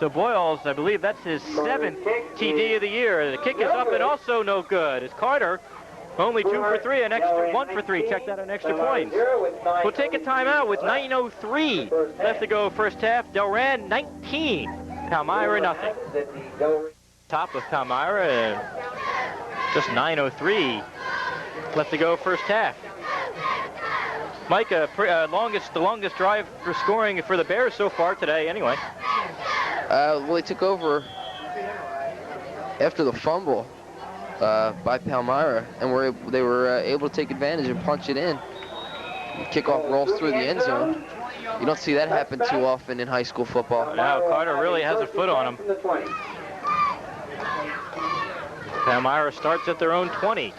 So Boyles, I believe that's his 7th TD of the year. The kick is up and also no good. As Carter, only 2 for 3, an extra 1 for 3. Check that on extra points. We'll take a timeout with 9:03 left to go first half. Delran 19, Palmyra nothing. Top of Palmyra, and just 9:03 left to go first half. Mike, the longest drive for scoring for the Bears so far today, anyway. Well, they took over after the fumble by Palmyra, and they were able to take advantage and punch it in. Kickoff rolls through the end zone. You don't see that happen too often in high school football. Now Carter really has a foot on him. Palmyra starts at their own 20,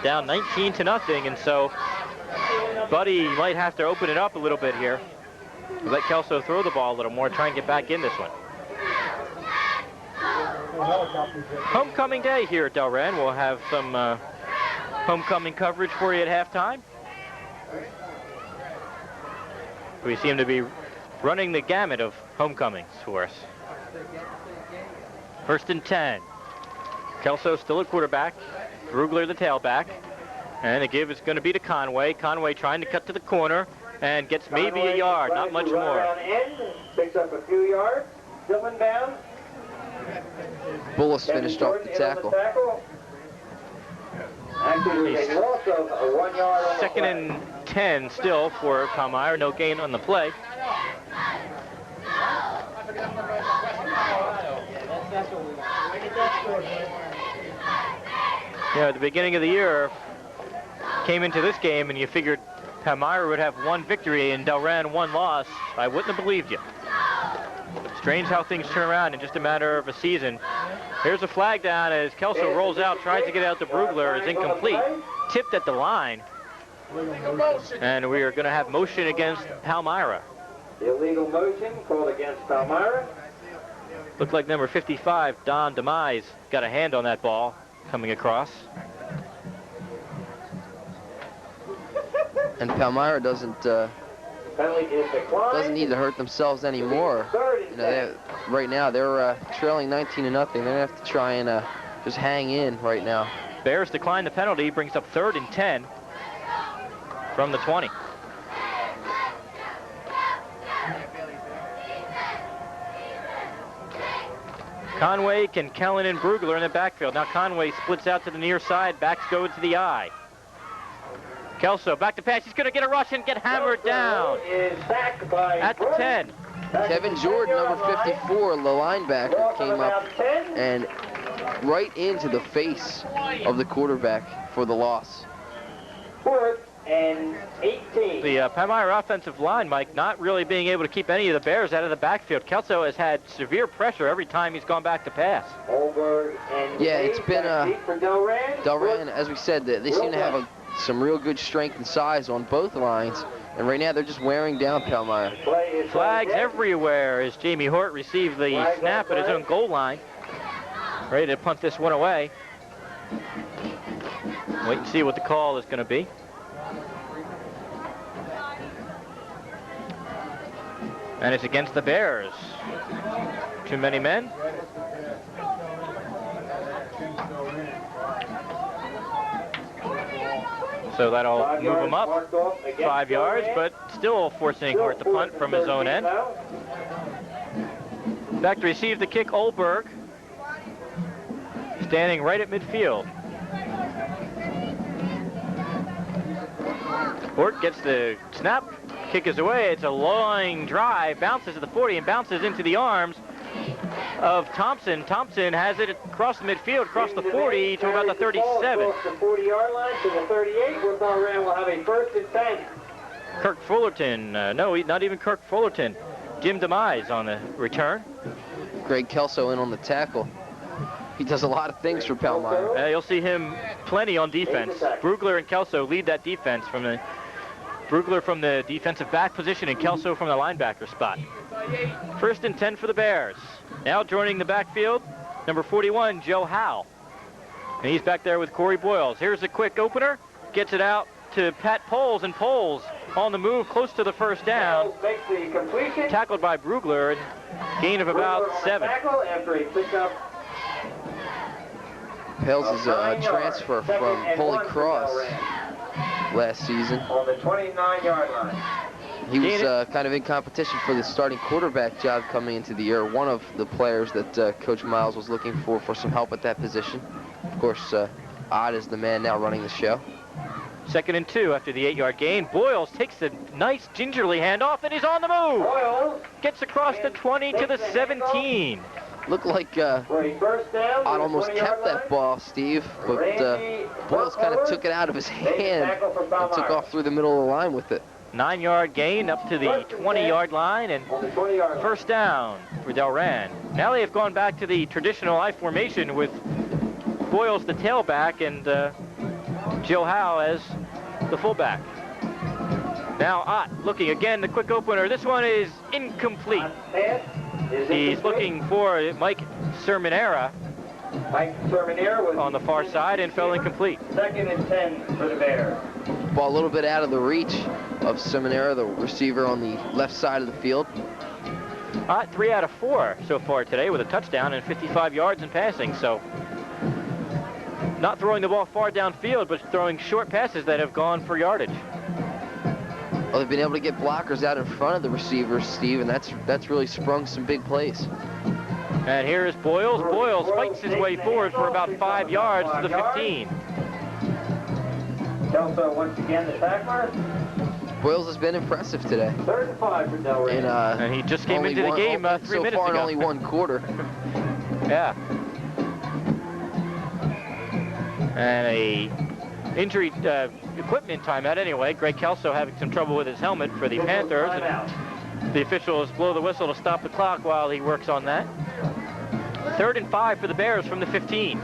down 19-0, and so Buddy might have to open it up a little bit here. Let Kelso throw the ball a little more, try and get back in this one. Homecoming day here at Delran. We'll have some homecoming coverage for you at halftime. We seem to be running the gamut of homecomings for us. 1st and 10. Kelso still at quarterback. Brugler the tailback. And the give is going to be to Conway. Conway trying to cut to the corner and gets maybe a yard, not much more. Picks up a few yards. Still inbound. Bullis finished off the tackle. Second and 10 still for Palmyra. No gain on the play. Yeah, at the beginning of the year, came into this game and you figured Palmyra would have 1 victory and Delran 1 loss. I wouldn't have believed you. Strange how things turn around in just a matter of a season. Here's a flag down as Kelso rolls out, tries to get out to Brugler, is incomplete. Tipped at the line. And we are going to have motion against Palmyra. Illegal motion called against Palmyra. Looked like number 55, Don Demise, got a hand on that ball coming across. And Palmyra doesn't need to hurt themselves anymore. You know, right now they're trailing 19-0. They're gonna have to try and just hang in right now. Bears decline the penalty, brings up 3rd and 10 from the 20. Conway, Kellen, and Brugler in the backfield. Now Conway splits out to the near side, backs go to the eye. Kelso back to pass. He's going to get a rush and get hammered down at the 10. Kevin Jordan, number 54, the linebacker, came up and right into the face of the quarterback for the loss. 4th and 18. The Palmyra offensive line, Mike, not really being able to keep any of the Bears out of the backfield. Kelso has had severe pressure every time he's gone back to pass. Yeah, it's been Delran, as we said, they seem to have some real good strength and size on both lines, and right now they're just wearing down Palmyra. Flags everywhere as Jamie Hort received the snap at his own goal line. Ready to punt this one away. Wait and see what the call is going to be. And it's against the Bears. Too many men. So that'll move him up 5 yards, but still forcing Hort to punt from his own end. Back to receive the kick, Olberg, standing right at midfield. Hort gets the snap, kick is away. It's a long drive, bounces to the 40 and bounces into the arms of Thompson. Thompson has it across the midfield, across the 40 to about the 37. Across the 40-yard line to the 38. We'll have a 1st and 10. Kirk Fullerton, no, not even Kirk Fullerton. Jim Demise on the return. Greg Kelso in on the tackle. He does a lot of things for Palmyra. You'll see him plenty on defense. Brugler and Kelso lead that defense from the Brugler from the defensive back position and Kelso from the linebacker spot. 1st and 10 for the Bears. Now joining the backfield, number 41, Joe Howe. And he's back there with Corey Boyles. Here's a quick opener. Gets it out to Pat Poles, and Poles on the move close to the first down. Makes the completion. Tackled by Brugler, gain of about 7. After a pickup. Pales is a transfer from Holy Cross last season. On the 29-yard line. He was kind of in competition for the starting quarterback job coming into the year. One of the players that Coach Miles was looking for some help at that position. Of course, Odd is the man now running the show. 2nd and 2 after the 8-yard gain. Boyles takes a nice gingerly handoff, and he's on the move. Boyles Gets across the 20 to the 17. Looked like Odd almost kept that ball, Steve, but Boyles kind of took it out of his hand and took off through the middle of the line with it. 9-yard gain up to the 20-yard line, and first down for Delran. Now they have gone back to the traditional I formation with Boyles the tailback and Joe Howe as the fullback. Now Ott looking again, the quick opener. This one is incomplete. He's looking for Mike Sermonera on the far side and fell incomplete. 2nd and 10 for the Bears. Ball a little bit out of the reach of Sermonera, the receiver on the left side of the field. Ott 3 out of 4 so far today with a touchdown and 55 yards in passing, so not throwing the ball far downfield, but throwing short passes that have gone for yardage. Well, they've been able to get blockers out in front of the receivers, Steve, and that's really sprung some big plays. And here is Boyles. Boyles fights his way forward for about 5 yards to the 15. Kelso once again the tackler. Boyles has been impressive today. 3rd and 5 for Delran. And he just came into the game 3 minutes so far ago. in only 1 quarter. Yeah. And a injury equipment timeout anyway. Greg Kelso having some trouble with his helmet for the Panthers. And the officials blow the whistle to stop the clock while he works on that. 3rd and 5 for the Bears from the 15.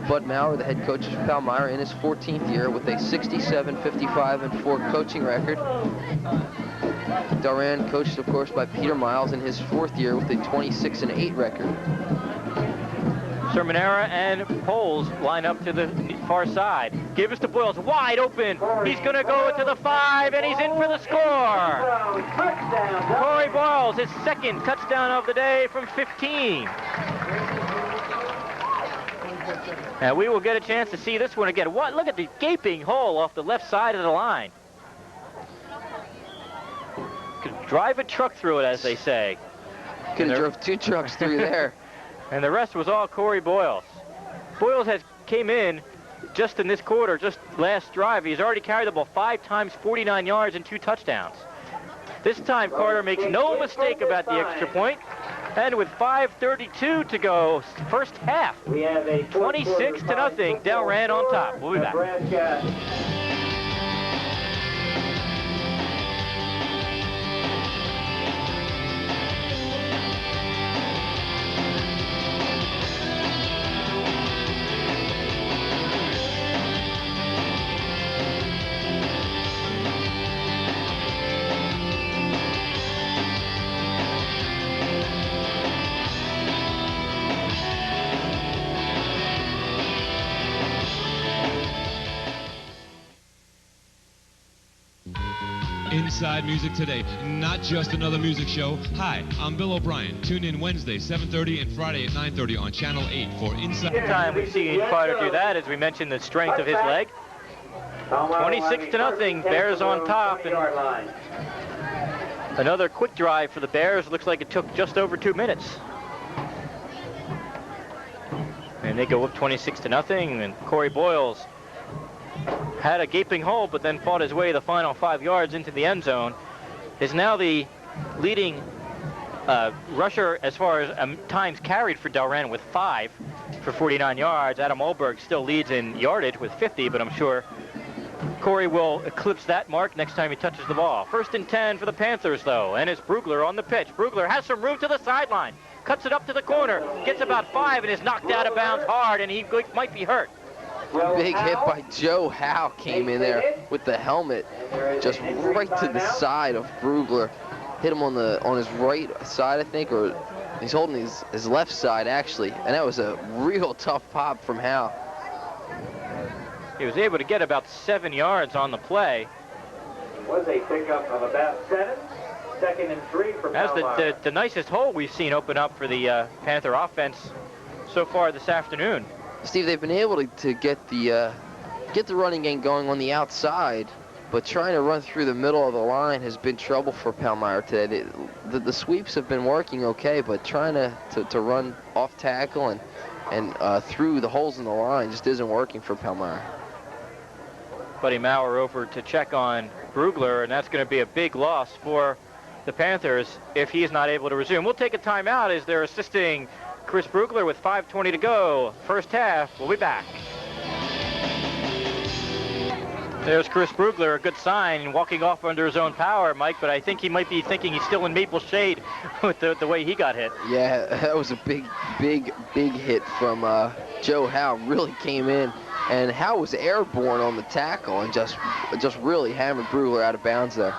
Bud Maurer, the head coach of Palmyra, in his 14th year with a 67, 55, and 4 coaching record. Delran coached, of course, by Peter Miles in his 4th year with a 26 and 8 record. Sermonera and Poles line up to the far side. Give us to Boyles, wide open. He's going to go to the 5, and he's in for the score. Corey Boyles, his 2nd touchdown of the day from 15. And we will get a chance to see this one again. What? Look at the gaping hole off the left side of the line. Could drive a truck through it, as they say. Could have drove 2 trucks through there. And the rest was all Corey Boyles. Boyles came in just in this quarter, just last drive. He's already carried the ball 5 times, 49 yards, and 2 touchdowns. This time, Carter makes no mistake about the extra point. And with 5:32 to go, first half, We have a 26 to nothing. Delran on top. We'll be back. Inside Music Today, not just another music show. Hi, I'm Bill O'Brien. Tune in Wednesday, 7:30 and Friday at 9:30 on Channel 8 for Inside. Good time we've seen Carter do that, as we mentioned the strength of his leg. 26 to nothing, Bears on top. And another quick drive for the Bears. Looks like it took just over 2 minutes. And they go up 26 to nothing, and Corey Boyles had a gaping hole, but then fought his way the final 5 yards into the end zone. Is now the leading rusher as far as times carried for Delran with 5 for 49 yards. Adam Olberg still leads in yardage with 50, but I'm sure Corey will eclipse that mark next time he touches the ball. 1st and 10 for the Panthers, though, and it's Brugler on the pitch. Brugler has some room to the sideline, cuts it up to the corner, gets about 5, and is knocked out of bounds hard, and he might be hurt. Big hit by Joe Howe came in there with the helmet, just right to the side of Brugler. Hit him on his right side, I think, or he's holding his left side, actually. And that was a real tough pop from Howe. He was able to get about 7 yards on the play. Was a pickup of about 7. 2nd and 3 for That's Palmyra. the nicest hole we've seen open up for the Panther offense so far this afternoon. Steve, they've been able to get the running game going on the outside, but trying to run through the middle of the line has been trouble for Palmyra today. The sweeps have been working okay, but trying to run off tackle and through the holes in the line just isn't working for Palmyra. Buddy Maurer over to check on Brugler, and that's going to be a big loss for the Panthers if he's not able to resume. We'll take a timeout as they're assisting Chris Brugler with 5:20 to go. First half, we'll be back. There's Chris Brugler, a good sign, walking off under his own power, Mike, but I think he might be thinking he's still in Maple Shade with the way he got hit. Yeah, that was a big hit from Joe Howe. Really came in, and Howe was airborne on the tackle and just really hammered Brugler out of bounds there.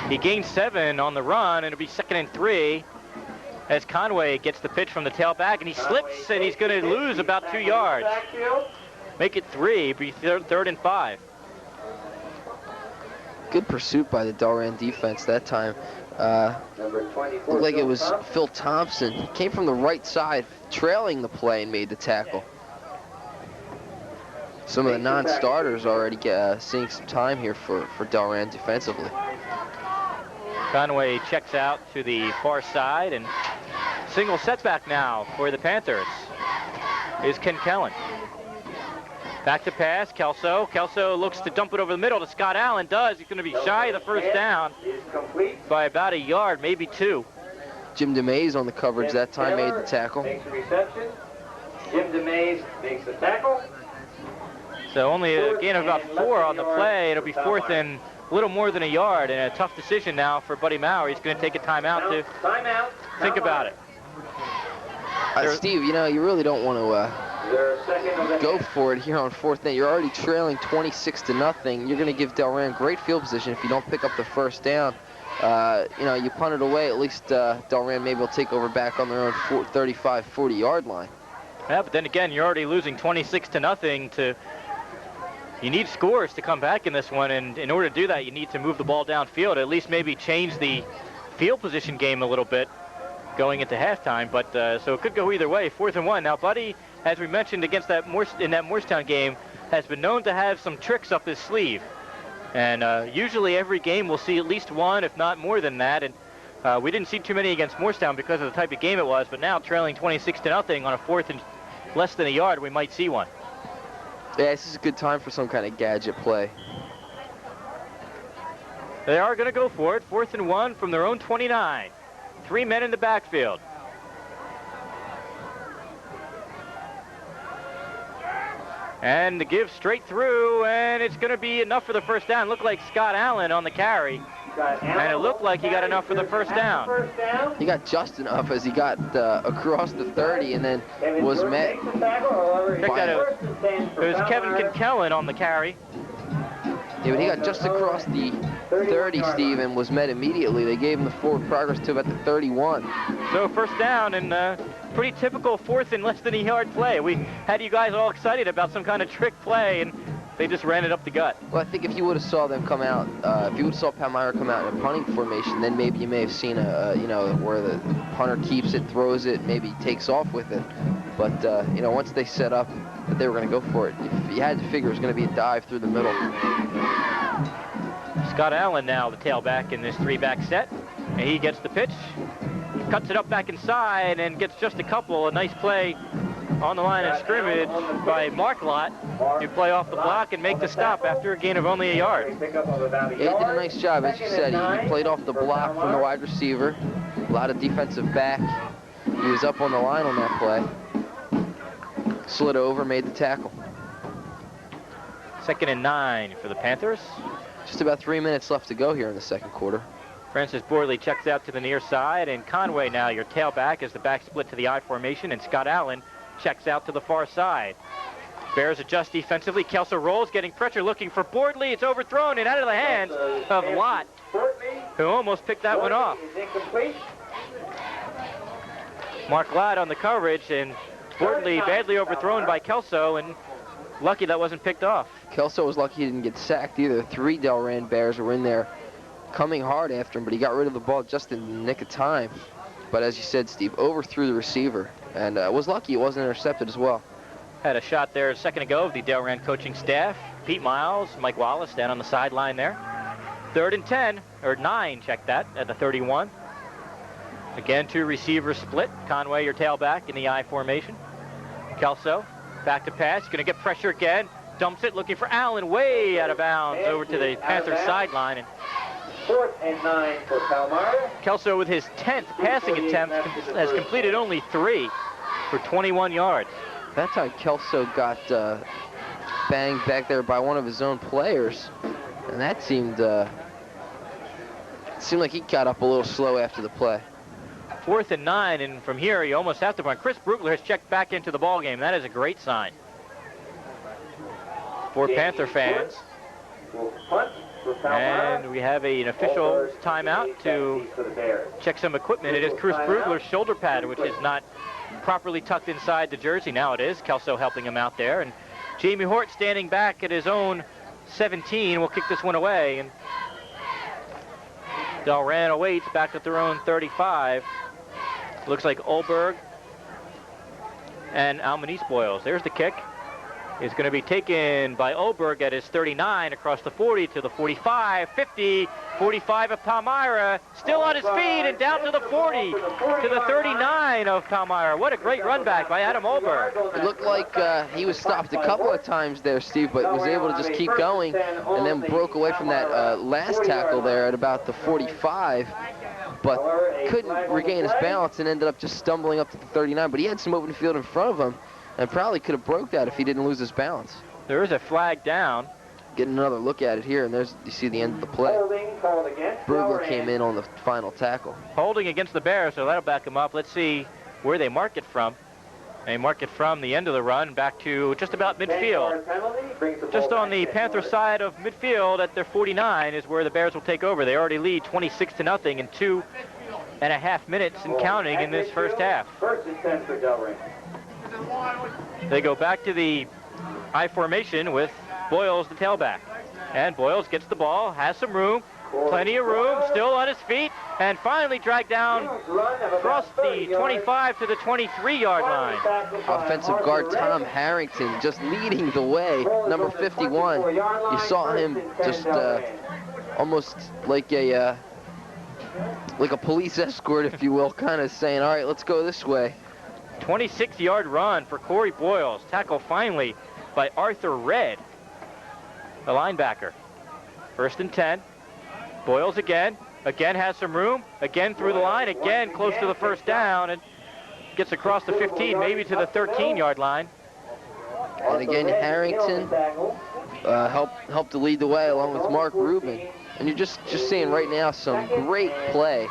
He gained 7 on the run, and it'll be 2nd and 3 as Conway gets the pitch from the tailback, and he slips, and he's going to lose about 2 yards. Make it 3, be 3rd and 5. Good pursuit by the Delran defense that time. Looked like it was Phil Thompson. He came from the right side, trailing the play, and made the tackle. Some of the non-starters already seeing some time here for Delran defensively. Conway checks out to the far side, and single setback now for the Panthers is Ken Kellen. Back to pass, Kelso. Kelso looks to dump it over the middle to Scott Allen. Does. He's going to be shy of the first down by about 1 yard, maybe 2. Jim DeMays on the coverage that time made the tackle. Makes the reception. Jim DeMays makes the tackle. So only a gain of about 4 on the play. It'll be 4th and a little more than 1 yard, and a tough decision now for Buddy Maurer. He's going to take a timeout to think about it. Steve, you know, you really don't want to go for it here on 4th down. You're already trailing 26-0. You're going to give Delran great field position if you don't pick up the first down. You know, you punt it away, at least Delran maybe will take over back on their own 35, 40-yard line. Yeah, but then again, you're already losing 26-0 you need scores to come back in this one, and in order to do that, you need to move the ball downfield, at least maybe change the field position game a little bit going into halftime, but so it could go either way. 4th and 1. Now, Buddy, as we mentioned against that in that Morristown game, has been known to have some tricks up his sleeve. And usually every game we'll see at least one, if not more than that. And we didn't see too many against Morristown because of the type of game it was, but now trailing 26-0 on a 4th and less than 1 yard, we might see one. Yeah, this is a good time for some kind of gadget play. They are going to go for it. 4th and 1 from their own 29. 3 men in the backfield. And the give straight through, and it's going to be enough for the first down. Looked like Scott Allen on the carry, and it looked like he got enough for the first down. He got just enough as he got across the 30 and then was met. Check that out. It was Kevin Kinkellen on the carry. Yeah, but he got just across the 30, Steve, and was met immediately. They gave him the forward progress to about the 31. So first down, and pretty typical 4th and less than 1 yard play. We had you guys all excited about some kind of trick play, and they just ran it up the gut. Well, I think if you would have saw them come out, if you would have saw Palmyra come out in a punting formation, then maybe you may have seen you know, where the punter keeps it, throws it, maybe takes off with it. But you know, once they set up that they were going to go for it, if you had to figure it was going to be a dive through the middle. Scott Allen now the tailback in this 3-back set, and he gets the pitch, cuts it up back inside, and gets just a couple. A nice play on the line of scrimmage by Mark Lott, who play off the block and make the stop after a gain of only 1 yard. Yeah, he did a nice job, as you said. He played off the block from the wide receiver, a lot of defensive back. He was up on the line on that play. Slid over, made the tackle. 2nd and 9 for the Panthers. Just about 3 minutes left to go here in the second quarter. Francis Borley checks out to the near side, and Conway now your tailback as the back split to the I formation, and Scott Allen checks out to the far side. Bears adjust defensively. Kelso rolls, getting pressure, looking for Bordley. It's overthrown and out of the hands of Lott, who almost picked that one off. Mark Lott on the coverage, and Bordley badly overthrown by Kelso, and Lucky that wasn't picked off. Kelso was lucky he didn't get sacked either. 3 Delran Bears were in there coming hard after him, but he got rid of the ball just in the nick of time. But as you said, Steve, overthrew the receiver, and was lucky it wasn't intercepted as well. Had a shot there a second ago of the Delran coaching staff. Pete Miles, Mike Wallace down on the sideline there. 3rd and 10, or 9, check that, at the 31. Again, 2 receivers split. Conway, your tailback, in the I formation. Kelso, back to pass. Going to get pressure again. Dumps it, looking for Allen, way out of bounds over to the Panther sideline. And 4th and 9 for Palmyra. Kelso, with his 10th passing attempt, has completed only 3 for 21 yards. That time Kelso got banged back there by one of his own players, and that seemed like he got up a little slow after the play. 4th and 9, and from here you almost have to punt. Chris Brugler has checked back into the ball game. That is a great sign for Panther fans. And we have an official timeout to check some equipment. It is Chris Brugler's shoulder pad, which is not properly tucked inside the jersey. Now it is. Kelso helping him out there. And Jamie Hort standing back at his own 17 will kick this one away. And Delran awaits back at their own 35. Looks like Olberg and Almanese Boyles. There's the kick. It's going to be taken by Olberg at his 39 across the 40 to the 45, 50, 45 of Palmyra. Still on his feet and down to the 40, to the 39 of Palmyra. What a great run back by Adam Olberg. It looked like he was stopped a couple of times there, Steve, but was able to just keep going and then broke away from that last tackle there at about the 45. But couldn't regain his balance and ended up just stumbling up to the 39. But he had some open field in front of him and probably could have broke that if he didn't lose his balance. There is a flag down. Getting another look at it here, and there's, you see the end of the play. Brugler came in on the final tackle. Holding against the Bears, so that'll back him up. Let's see where they mark it from. They mark it from the end of the run back to just about midfield. Just on the Panther side of midfield at their 49 is where the Bears will take over. They already lead 26-0 in 2.5 minutes and counting in this first half. 1st and 10 for Delran. They go back to the I formation with Boyles, the tailback. And Boyles gets the ball, has some room, plenty of room, still on his feet, and finally dragged down across the 25 to the 23-yard line. Offensive guard Tom Harrington just leading the way, number 51. You saw him just almost like a police escort, if you will, kind of saying, all right, let's go this way. 26-yard run for Corey Boyles. Tackle finally by Arthur Red, the linebacker. 1st and 10. Boyles again has some room, again through the line, again close to the first down, and gets across the 15, maybe to the 13-yard line. And again, Harrington helped to lead the way along with Mark Rubin. And you're just seeing right now some great play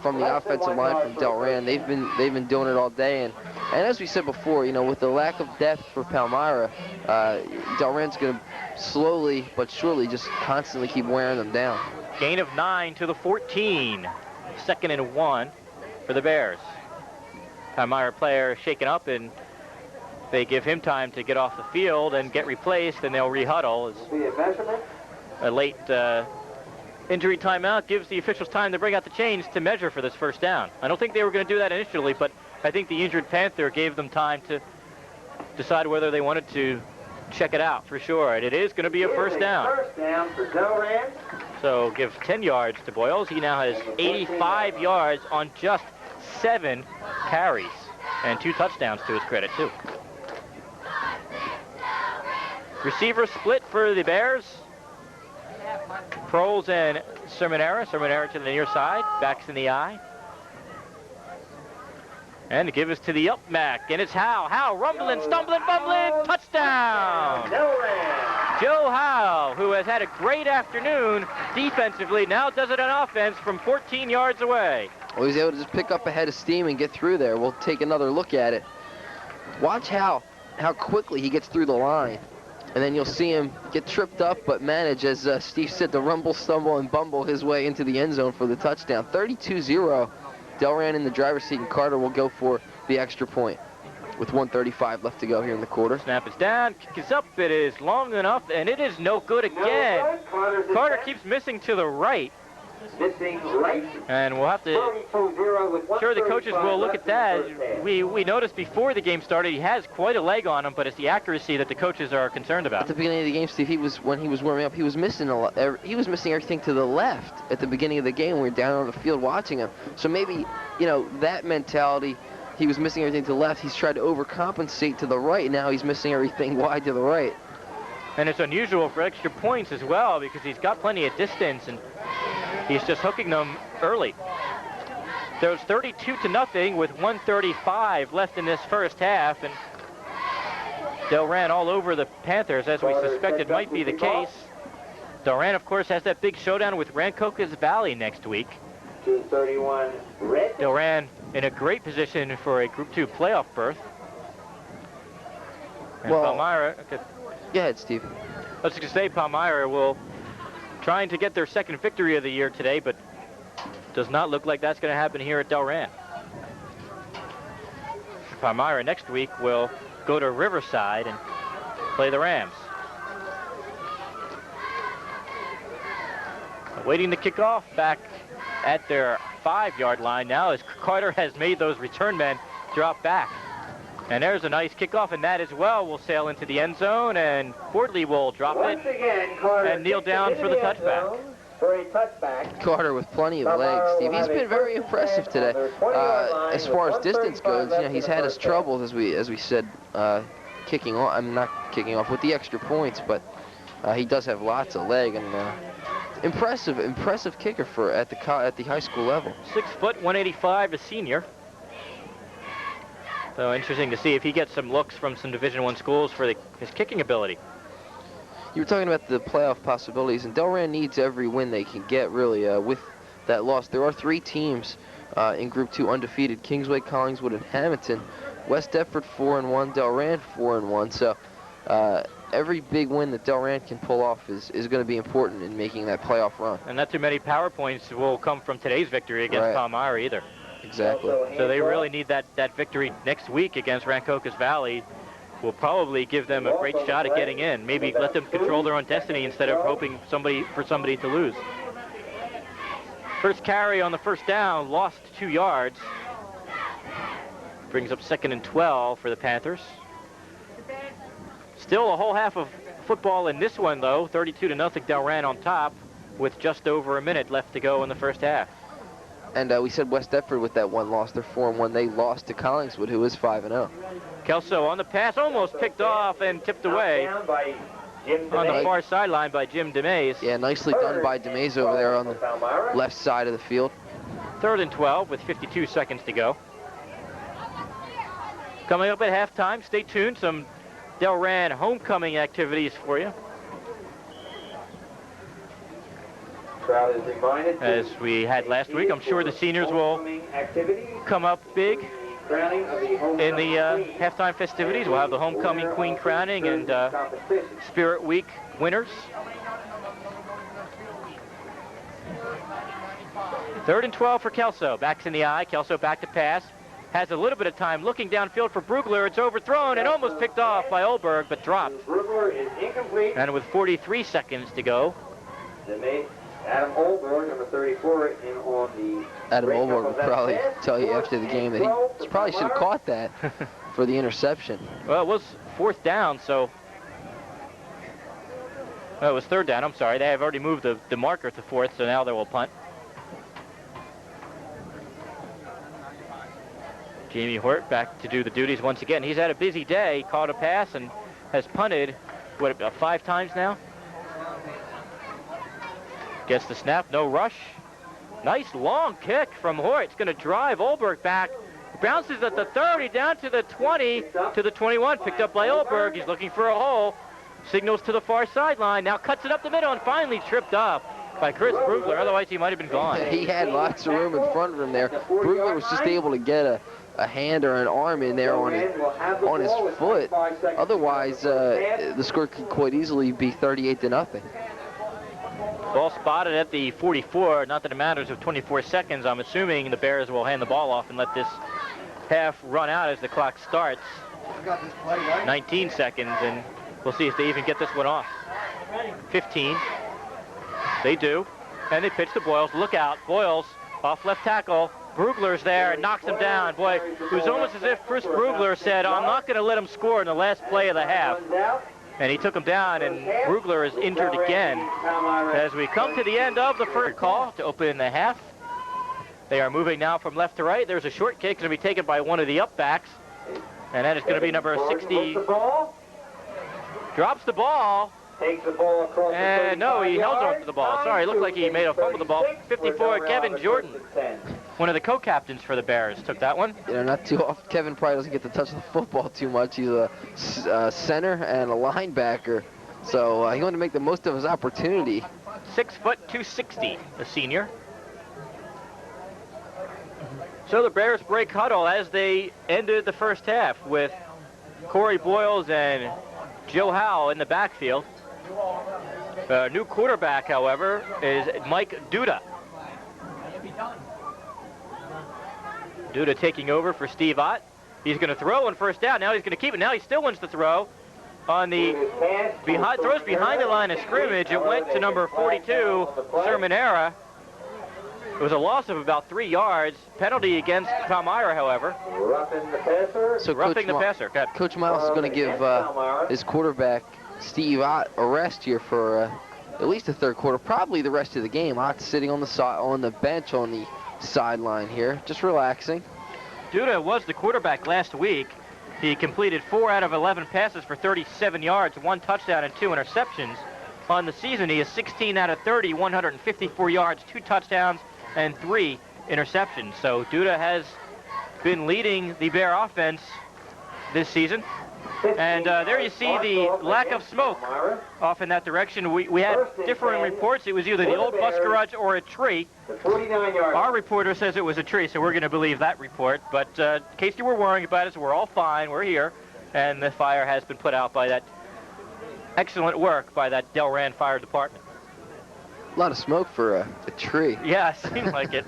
from the offensive line from Delran. They've been doing it all day, and as we said before, you know, with the lack of depth for Palmyra, Delran's going to slowly but surely just constantly keep wearing them down. Gain of 9 to the 14. 2nd and 1 for the Bears. Palmyra player shaken up, and they give him time to get off the field and get replaced, and they'll rehuddle. A late injury timeout gives the officials time to bring out the chains to measure for this first down. I don't think they were going to do that initially, but I think the injured Panther gave them time to decide whether they wanted to check it out for sure. And it is going to be a first down. First down for Delran. So give 10 yards to Boyles. He now has 85 yards on just 7 carries and 2 touchdowns to his credit too. Receiver split for the Bears. Proles and Sermonera. Sermonera to the near side. Backs in the eye. And to give us to the up back. And it's Howe. Howe rumbling, stumbling, bumbling. Touchdown! Joe Howe, who has had a great afternoon defensively, now does it on offense from 14 yards away. Well, he's able to just pick up a head of steam and get through there. We'll take another look at it. Watch how quickly he gets through the line. And then you'll see him get tripped up, but manage, as Steve said, to rumble, stumble, and bumble his way into the end zone for the touchdown. 32-0. Delran in the driver's seat, and Carter will go for the extra point. with 1:35 left to go here in the quarter. Snap is down, kick is up, it is long enough, and it is no good again. Carter keeps missing to the right. Missing right. And we'll have to, sure the coaches will look at that. We noticed before the game started he has quite a leg on him, but it's the accuracy that the coaches are concerned about. At the beginning of the game, Steve, when he was warming up, he was missing a lot. He was missing everything to the left at the beginning of the game. We were down on the field watching him. So maybe, you know, that mentality, he was missing everything to the left. He's tried to overcompensate to the right. Now he's missing everything wide to the right. And it's unusual for extra points as well because he's got plenty of distance and he's just hooking them early. So it's 32-0 with 1:35 left in this first half, and Delran all over the Panthers, as we suspected might be the case. Delran, of course, has that big showdown with Rancocas Valley next week. 231 red. Delran in a great position for a Group 2 playoff berth. And Well, Palmyra, okay. Go ahead, Steve. I was going to say Palmyra will trying to get their second victory of the year today, but does not look like that's going to happen here at Delran. Palmyra next week will go to Riverside and play the Rams. Waiting to kick off back at their 5-yard line now as Carter has made those return men drop back. And there's a nice kickoff, and that as well will sail into the end zone, and Fordley will drop it and kneel down for the touchback. For a touchback. Carter with plenty of legs, Steve. He's been very impressive today. As far as distance goes, you know, he's had his troubles, as we said, kicking off. I'm not kicking off with the extra points, but he does have lots of leg and impressive kicker for at the high school level. 6 foot, 185, a senior. So interesting to see if he gets some looks from some Division I schools for his kicking ability. You were talking about the playoff possibilities, and Delran needs every win they can get, really, with that loss. There are 3 teams in Group 2 undefeated: Kingsway, Collingswood, and Hamilton. West Deptford 4-1, Delran 4-1. So every big win that Delran can pull off is going to be important in making that playoff run. And not too many power points will come from today's victory against Palmyra either. Exactly. So they really need that victory next week against Rancocas Valley. Will probably give them a great shot at getting in. Maybe let them control their own destiny instead of hoping for somebody to lose. First carry on the first down, lost 2 yards. Brings up 2nd and 12 for the Panthers. Still a whole half of football in this one, though. 32-0 Delran on top with just over a minute left to go in the first half. And we said West Deptford with that one loss. They're 4-1. They lost to Collingswood, who is 5-0. Kelso on the pass, almost picked off and tipped away on the far sideline by Jim DeMays. Yeah, nicely done by DeMays over there on the left side of the field. 3rd and 12 with 52 seconds to go. Coming up at halftime, stay tuned. Some Delran homecoming activities for you. Crowd is reminded as we had last week. I'm sure the seniors will come up big in the halftime festivities. We'll have the homecoming queen crowning and Spirit Week winners. 3rd and 12 for Kelso. Backs in the eye. Kelso back to pass. Has a little bit of time looking downfield for Brugler. It's overthrown and almost picked off by Olberg, but dropped. Brugler is incomplete. And with 43 seconds to go. Adam Olberg, number 34, in on the... Adam Olberg will probably tell you after the game that he probably should have caught that for the interception. Well, it was 4th down, so... No, it was 3rd down, I'm sorry. They have already moved the marker to 4th, so now they will punt. Jamie Hort back to do the duties once again. He's had a busy day, caught a pass, and has punted, what, 5 times now? Gets the snap, no rush. Nice long kick from Hort. It's going to drive Olberg back. Bounces at the 30, down to the 20, to the 21. Picked up by Olberg. He's looking for a hole. Signals to the far sideline. Now cuts it up the middle and finally tripped up by Chris Brugler. Otherwise, he might have been gone. He had lots of room in front of him there. Brugler was just able to get a hand or an arm in there on his foot. Otherwise, the score could quite easily be 38-0. Ball spotted at the 44. Not that it matters with 24 seconds. I'm assuming the Bears will hand the ball off and let this half run out as the clock starts. 19 seconds, and we'll see if they even get this one off. 15. They do. And they pitch to Boyles. Look out. Boyles off left tackle. Brugler's there and knocks him down. Boy, it was almost as if Chris Brugler said, I'm not going to let him score in the last play of the half. And he took him down, and Brugler is injured again. As we come to the end of the first call to open the half. They are moving now from left to right. There's a short kick going to be taken by one of the up backs. And that is going to be number 60. Drops the ball. Takes the ball across and no, he held on to the ball. Sorry, it looked like he made a fumble the ball. 54, Kevin Jordan, one of the co-captains for the Bears, took that one. You know, not too often. Kevin probably doesn't get to touch the football too much. He's a center and a linebacker, so he wanted to make the most of his opportunity. 6 foot 260, the senior. So the Bears break huddle as they ended the first half with Corey Boyles and Joe Howe in the backfield. New quarterback, however, is Mike Duda. Duda taking over for Steve Ott. He's going to throw on first down. Now he's going to keep it. Now he still wants to throw on the throws behind the line of scrimmage. It went to number 42, Sermonera. It was a loss of about 3 yards. Penalty against Palmyra, however. Roughing the passer. So Roughing the passer. Coach Miles is going to give his quarterback, Steve Ott, a rest here for at least the third quarter, probably the rest of the game. Ott's sitting on the bench on the sideline here, just relaxing. Duda was the quarterback last week. He completed 4 out of 11 passes for 37 yards, 1 touchdown and 2 interceptions. On the season, he is 16 out of 30, 154 yards, 2 touchdowns and 3 interceptions. So Duda has been leading the Bear offense this season. And there you see the lack of smoke off in that direction. We had differing reports. It was either the old bus garage or a tree. Our reporter says it was a tree, so we're going to believe that report. But in case you were worrying about it, we're all fine. We're here. And the fire has been put out by that excellent work by that Delran Fire Department. A lot of smoke for a tree. Yeah, it seemed like it.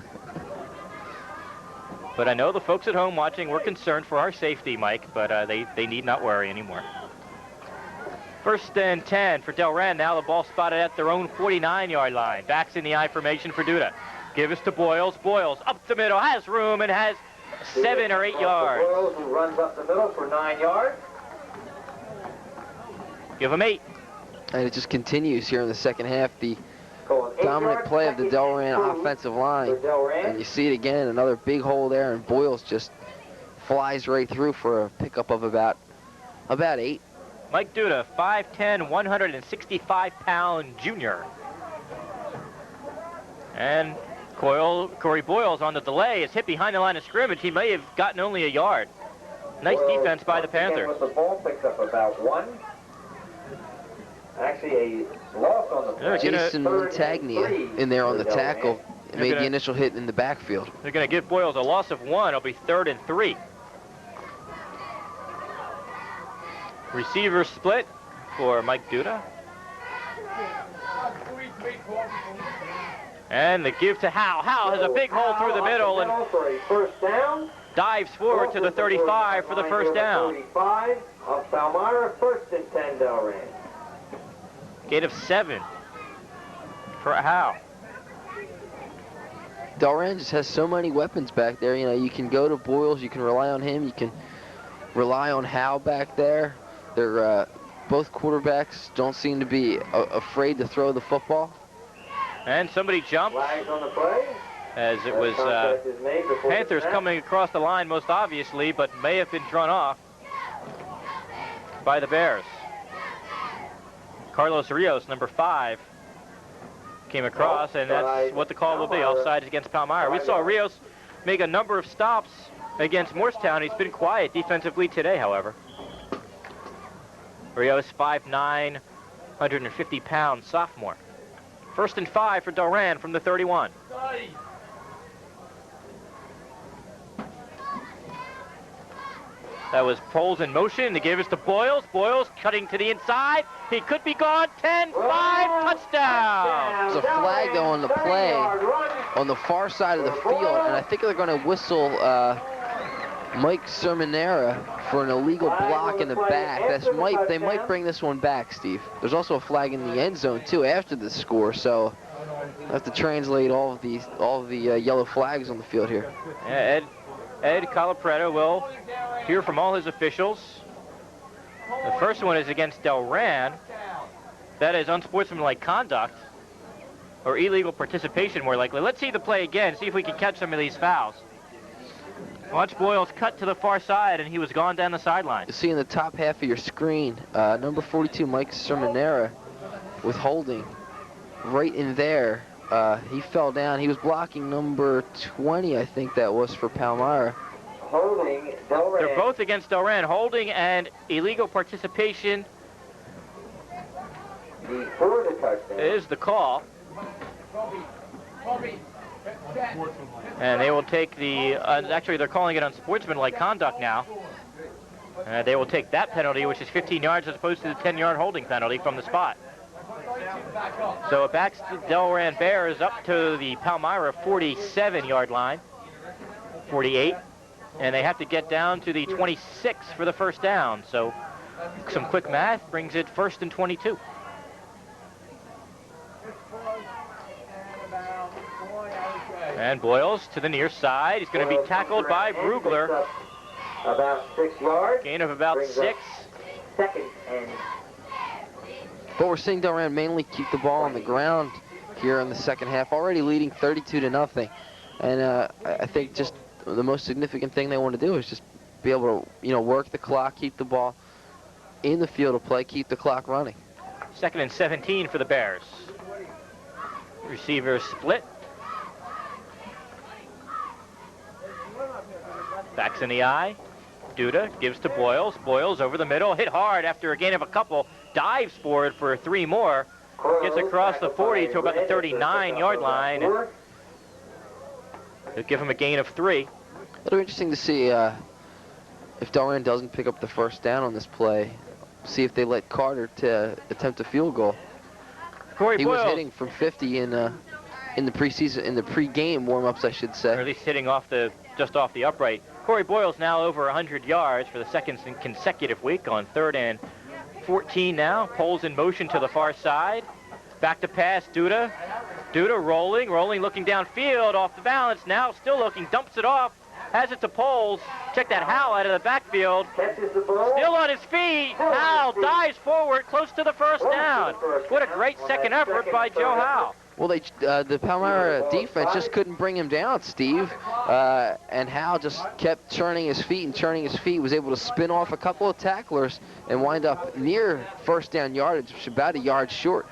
But I know the folks at home watching were concerned for our safety, Mike, but they need not worry anymore. 1st and 10 for Delran. Now the ball spotted at their own 49-yard line. Backs in the I formation for Duda. Give us to Boyles. Boyles up the middle, has room, and has 7 or 8 yards. Boyles, who runs up the middle for 9 yards. Give him 8. And it just continues here in the second half. The dominant play of the Delran offensive line. And you see it again, another big hole there, and Boyles just flies right through for a pickup of about 8. Mike Duda, 5'10", 165-pound junior. And Corey Boyles on the delay is hit behind the line of scrimmage. He may have gotten only a yard. Nice defense by the Panthers. With the ball picks up about 1. Actually, a loss on the play. Jason Montagnia in there on the tackle. Made the initial hit in the backfield. They're going to give Boyles a loss of 1. It'll be 3rd and 3. Receiver split for Mike Duda. And the give to Howe. Howe has a big hole through the middle and for a first down. Dives forward to the 35 for the first down. 35 of Palmyra, 1st and 10 Delran. Gain of 7 for Howe. Delran just has so many weapons back there. You know, you can go to Boyles, you can rely on him, you can rely on Howe back there. They're both quarterbacks don't seem to be afraid to throw the football. And somebody jumps Flags on the play. as it was Panthers coming across the line most obviously, but may have been drawn off by the Bears. Carlos Rios, number 5, came across, and that's what the call will be, offside against Palmyra. We saw Rios make a number of stops against Morristown. He's been quiet defensively today, however. Rios, 5'9", 150-pound sophomore. 1st and 5 for Delran from the 31. That was Poles in motion. They gave us to Boyles. Boyles cutting to the inside. He could be gone. 10-5, touchdown. There's a flag, though, on the play on the far side of the field, and I think they're going to whistle Mike Sermonera for an illegal block in the back. They might bring this one back, Steve. There's also a flag in the end zone too after the score, so I have to translate all of the yellow flags on the field here. Yeah, Ed Calapretta will hear from all his officials. The first one is against Delran. That is unsportsmanlike conduct, or illegal participation more likely. Let's see the play again, see if we can catch some of these fouls. Watch Boyles cut to the far side, and he was gone down the sideline. You see in the top half of your screen, number 42, Mike Sermonera, with holding right in there. He fell down. He was blocking number 20, I think that was, for Palmyra. Holding Delran. They're both against Delran. Holding and illegal participation Before the touchdown. is the call. And they will take the, actually they're calling it unsportsmanlike conduct now. They will take that penalty, which is 15 yards as opposed to the 10-yard holding penalty from the spot. So it backs the Delran Bears up to the Palmyra 47-yard line, 48. And they have to get down to the 26 for the first down. So some quick math brings it 1st and 22. And Boyles to the near side. He's going to be tackled by Brugler. About 6 yards. Gain of about 6. Second and... But we're seeing Delran mainly keep the ball on the ground here in the second half, already leading 32-0. And I think just the most significant thing they want to do is just be able to, work the clock, keep the ball in the field of play, keep the clock running. 2nd and 17 for the Bears. Receivers split. Backs in the eye. Duda gives to Boyles. Boyles over the middle, hit hard after a gain of a couple. Dives forward for 3 more. Gets across the 40 to about the 39-yard line. And they'll give him a gain of 3. It'll be interesting to see if Delran doesn't pick up the first down on this play. See if they let Carter to attempt a field goal. He was hitting from 50 in the preseason, in the pre-game warm-ups, I should say. Or at least hitting just off the upright. Corey Boyles now over 100 yards for the second consecutive week on 3rd and 14 now. Poles in motion to the far side. Back to pass, Duda. Duda rolling, looking downfield, off the balance. Now still looking, dumps it off, has it to Poles. Check that Howell out of the backfield. Catches the ball. Still on his feet. Howell dives forward, close to the first down. What a great second effort by Joe Howell. Well, the Palmyra defense just couldn't bring him down, Steve. And Hal just kept churning his feet, was able to spin off a couple of tacklers and wind up near first down yardage, which is about a yard short.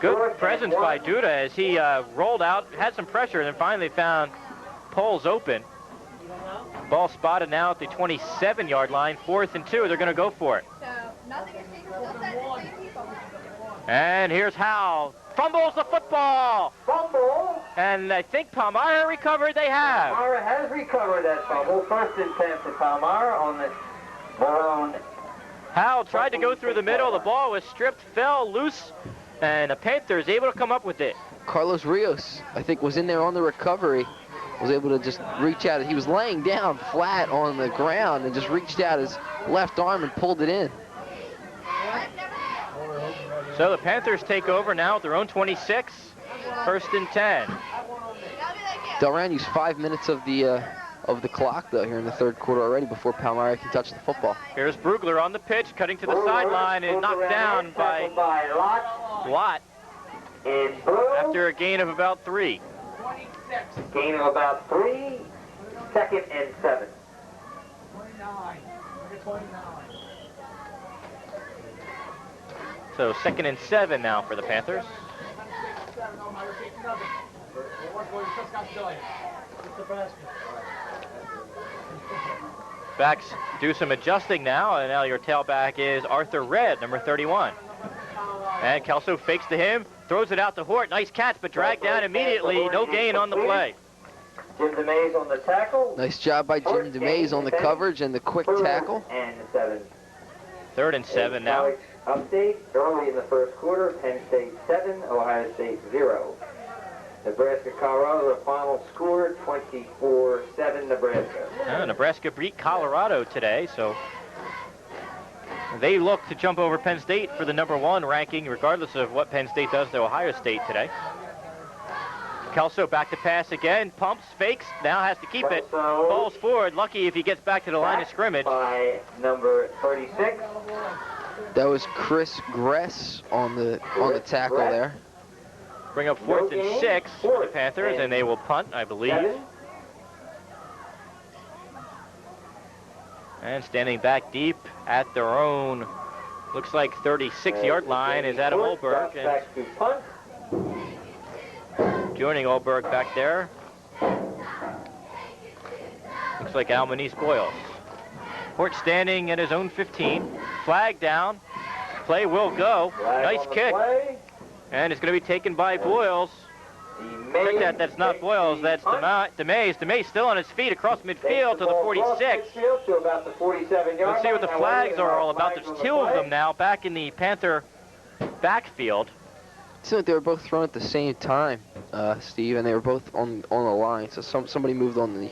Good presence by Duda as he rolled out, had some pressure, and then finally found Poles open. Ball spotted now at the 27-yard line, 4th and 2. They're going to go for it. And here's Howell. Fumbles the football. Fumble. And I think Palmyra recovered. They have. Palmyra has recovered that fumble. 1st and 10 for Palmyra on the Delran. Howell tried to go through the middle. The ball was stripped, fell loose, and the Panthers able to come up with it. Carlos Rios, I think, was in there on the recovery. Was able to just reach out. He was laying down flat on the ground and just reached out his left arm and pulled it in. So the Panthers take over now at their own 26, 1st and 10. Delran used 5 minutes of the clock, though, here in the 3rd quarter already before Palmyra can touch the football. Here's Brugler on the pitch, cutting to the sideline and knocked down by Lott after a gain of about 3. Gain of about 3, 2nd and 7. So 2nd and 7 now for the Panthers. Backs do some adjusting now, and now your tailback is Arthur Red, number 31. And Kelso fakes to him, throws it out to Hort. Nice catch, but dragged down immediately. No gain on the play. Jim DeMays on the tackle. Nice job by Jim DeMays on the coverage and the quick tackle. And 7. 3rd and 7 now. Update early in the 1st quarter. Penn State 7, Ohio State 0. Nebraska, Colorado, the final score, 24-7 Nebraska. Nebraska beat Colorado today, so they look to jump over Penn State for the #1 ranking, regardless of what Penn State does to Ohio State today. Kelso back to pass again, pumps, fakes, now has to keep it, falls forward, lucky if he gets back to the line of scrimmage. By number 36. That was Chris Gress on the tackle there. Bring up 4th and 6 for the Panthers, and they will punt, I believe. And standing back deep at their own, looks like 36-yard line is Adam Olberg. And joining Olberg back there, looks like Almanese Boyles. Hort standing at his own 15. Flag down. Play will go. Nice kick. And it's going to be taken by Boyles. Check that, that's not Boyles, that's DeMays. DeMays still on his feet across midfield to the 46. Let's see what the flags are all about. There's 2 of them now back in the Panther backfield. It seemed like they were both thrown at the same time, Steve, and they were both on the line. So somebody moved on the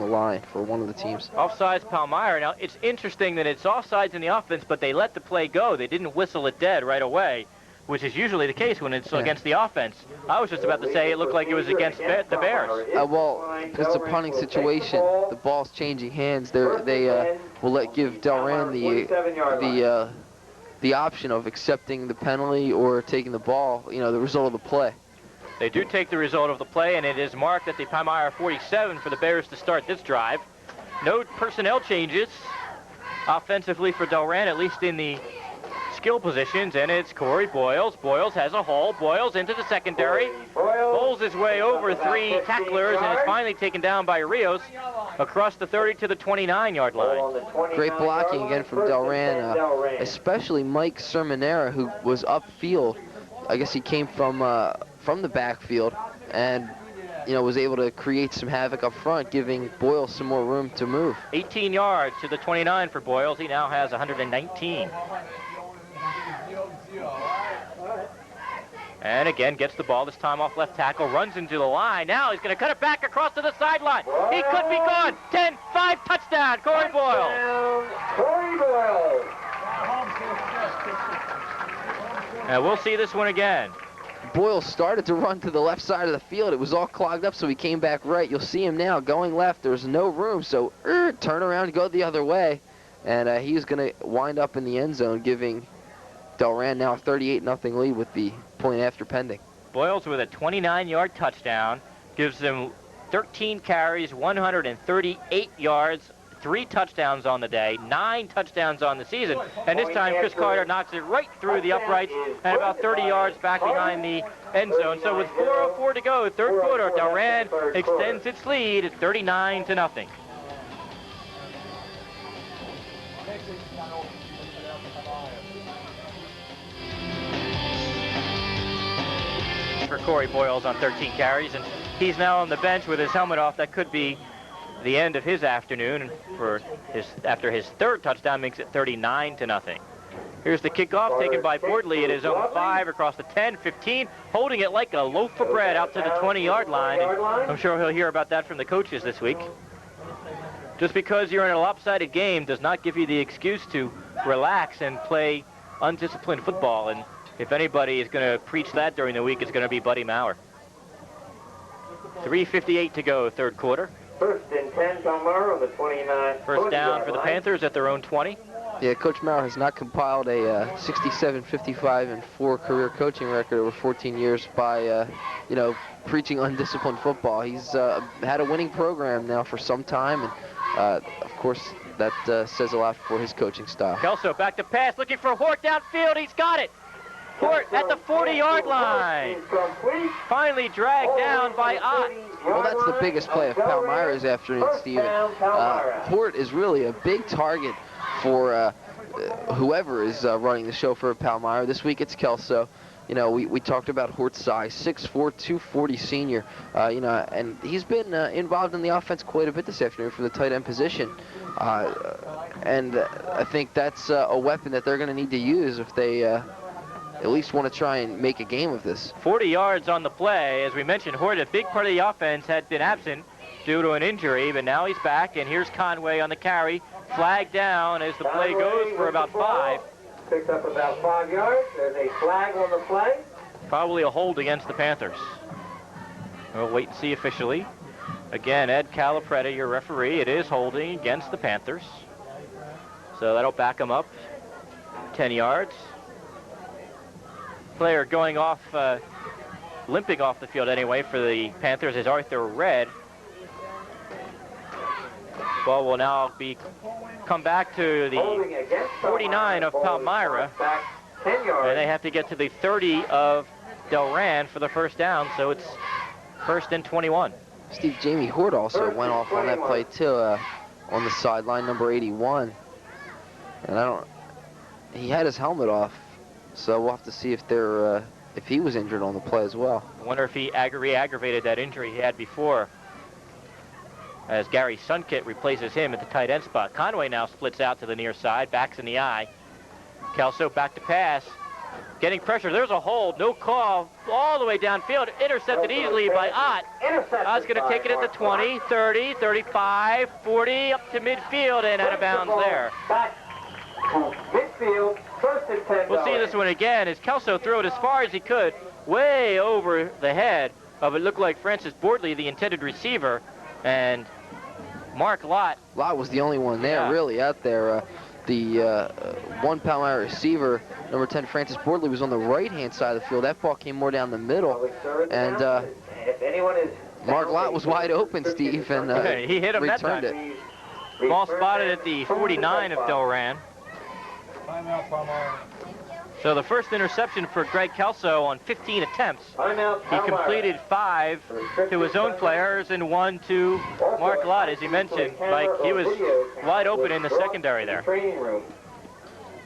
line for one of the teams. Offsides Palmyra. Now, it's interesting that it's offsides in the offense, but they let the play go. They didn't whistle it dead right away, which is usually the case when it's against the offense. I was just about to say it looked like it was against the Bears. Well, it's a punting situation. The ball's changing hands. They will give Delran the option of accepting the penalty or taking the ball, the result of the play. They do take the result of the play, and it is marked at the Palmyra 47 for the Bears to start this drive. No personnel changes offensively for Delran, at least in the skill positions, and it's Corey Boyles. Boyles has a hole. Boyles into the secondary. Bowls his way over 3 tacklers and is finally taken down by Rios across the 30 to the 29-yard line. Great blocking again from Delran, especially Mike Sermonera, who was upfield. I guess he came from the backfield and was able to create some havoc up front, giving Boyles some more room to move. 18 yards to the 29 for Boyles. He now has 119. And again, gets the ball, this time off left tackle, runs into the line. Now he's going to cut it back across to the sideline. He could be gone. 10-5 touchdown, Corey Boyles. Corey Boyles. And we'll see this one again. Boyles started to run to the left side of the field. It was all clogged up, so he came back right. You'll see him now going left. There's no room, so turn around and go the other way. And he was going to wind up in the end zone, giving Delran now a 38-0 lead with the point after pending. Boyles with a 29-yard touchdown gives them 13 carries, 138 yards, 3 touchdowns on the day, 9 touchdowns on the season. And this time, Chris Carter knocks it right through the uprights and about 30 yards back behind the end zone. So with 4:04 to go, third quarter, Delran extends its lead at 39-0. For Corey Boyles on 13 carries, and he's now on the bench with his helmet off. That could be the end of his afternoon. After his 3rd touchdown, makes it 39-0. Here's the kickoff taken by Bordley at his own 5 across the 10, 15, holding it like a loaf of bread out to the 20-yard line. And I'm sure he'll hear about that from the coaches this week. Just because you're in a lopsided game does not give you the excuse to relax and play undisciplined football. And if anybody is going to preach that during the week, it's going to be Buddy Maurer. 3:58 to go, third quarter. 1st and 10, Palmyra on the 29. First down for the Panthers at their own 20. Yeah, Coach Maurer has not compiled a 67, 55, and 4 career coaching record over 14 years by, preaching undisciplined football. He's had a winning program now for some time, and of course, that says a lot for his coaching style. Kelso back to pass, looking for Hort downfield. He's got it. Hort at the 40-yard line. Finally dragged down by Ott. Well, that's the biggest play of Palmyra's afternoon, Steven. Hort is really a big target for whoever is running the show for Palmyra. This week it's Kelso. We talked about Hort's size, 6'4", 240 senior, and he's been involved in the offense quite a bit this afternoon for the tight end position. And I think that's a weapon that they're going to need to use if at least want to try and make a game of this. 40 yards on the play. As we mentioned, Hort, a big part of the offense, had been absent due to an injury, but now he's back, and here's Conway on the carry. Flag down as the play goes for about 5. Picks up about 5 yards. There's a flag on the play. Probably a hold against the Panthers. We'll wait and see officially. Again, Ed Calapretta, your referee. It is holding against the Panthers. So that'll back him up 10 yards. Player going off, limping off the field anyway for the Panthers is Arthur Red. Ball will now come back to the 49 of Palmyra. And they have to get to the 30 of Delran for the first down, so it's 1st and 21. Steve, Jamie Hort also went off on that play too, on the sideline, number 81. And he had his helmet off, so we'll have to see if he was injured on the play as well. I wonder if he re-aggravated that injury he had before, as Gary Sunkit replaces him at the tight end spot. Conway now splits out to the near side, backs in the eye. Kelso back to pass, getting pressure. There's a hold, no call, all the way downfield, intercepted easily by Ott. Ott's going to take it at the 20, 30, 35, 40, up to midfield and out of bounds there. Midfield, 1st and 10. We'll see this one again as Kelso threw it as far as he could, way over the head of it looked like Francis Bordley, the intended receiver, and Mark Lott. Lott was the only one there, really, out there. The one Palmyra receiver, number 10, Francis Bordley, was on the right-hand side of the field. That ball came more down the middle, and Mark Lott was wide open, Steve, and he hit him that time. It. Ball spotted at the 49 of Delran. So the first interception for Greg Kelso on 15 attempts. He completed 5 to his own players and 1 to Mark Lott, as he mentioned. Like he was wide open in the secondary there.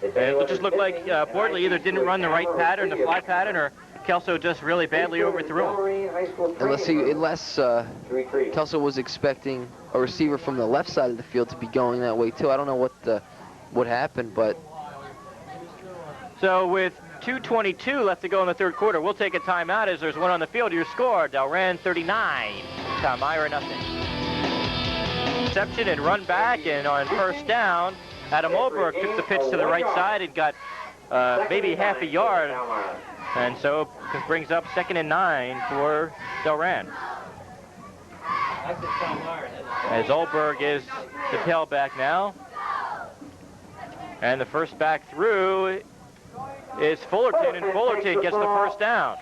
And it just looked like Bordley either didn't run the right pattern, the fly pattern, or Kelso just really badly overthrew him. Unless Kelso was expecting a receiver from the left side of the field to be going that way too. I don't know what happened, but. So with 2:22 left to go in the third quarter, we'll take a timeout as there's one on the field. Your score, Delran 39, Palmyra nothing. Interception and run back, and on first down, Adam Olberg took the pitch to the right side and got maybe half a yard. And so it brings up 2nd and 9 for Delran. As Olberg is the tailback now. And the first back through is Fullerton, and Fullerton gets the first down.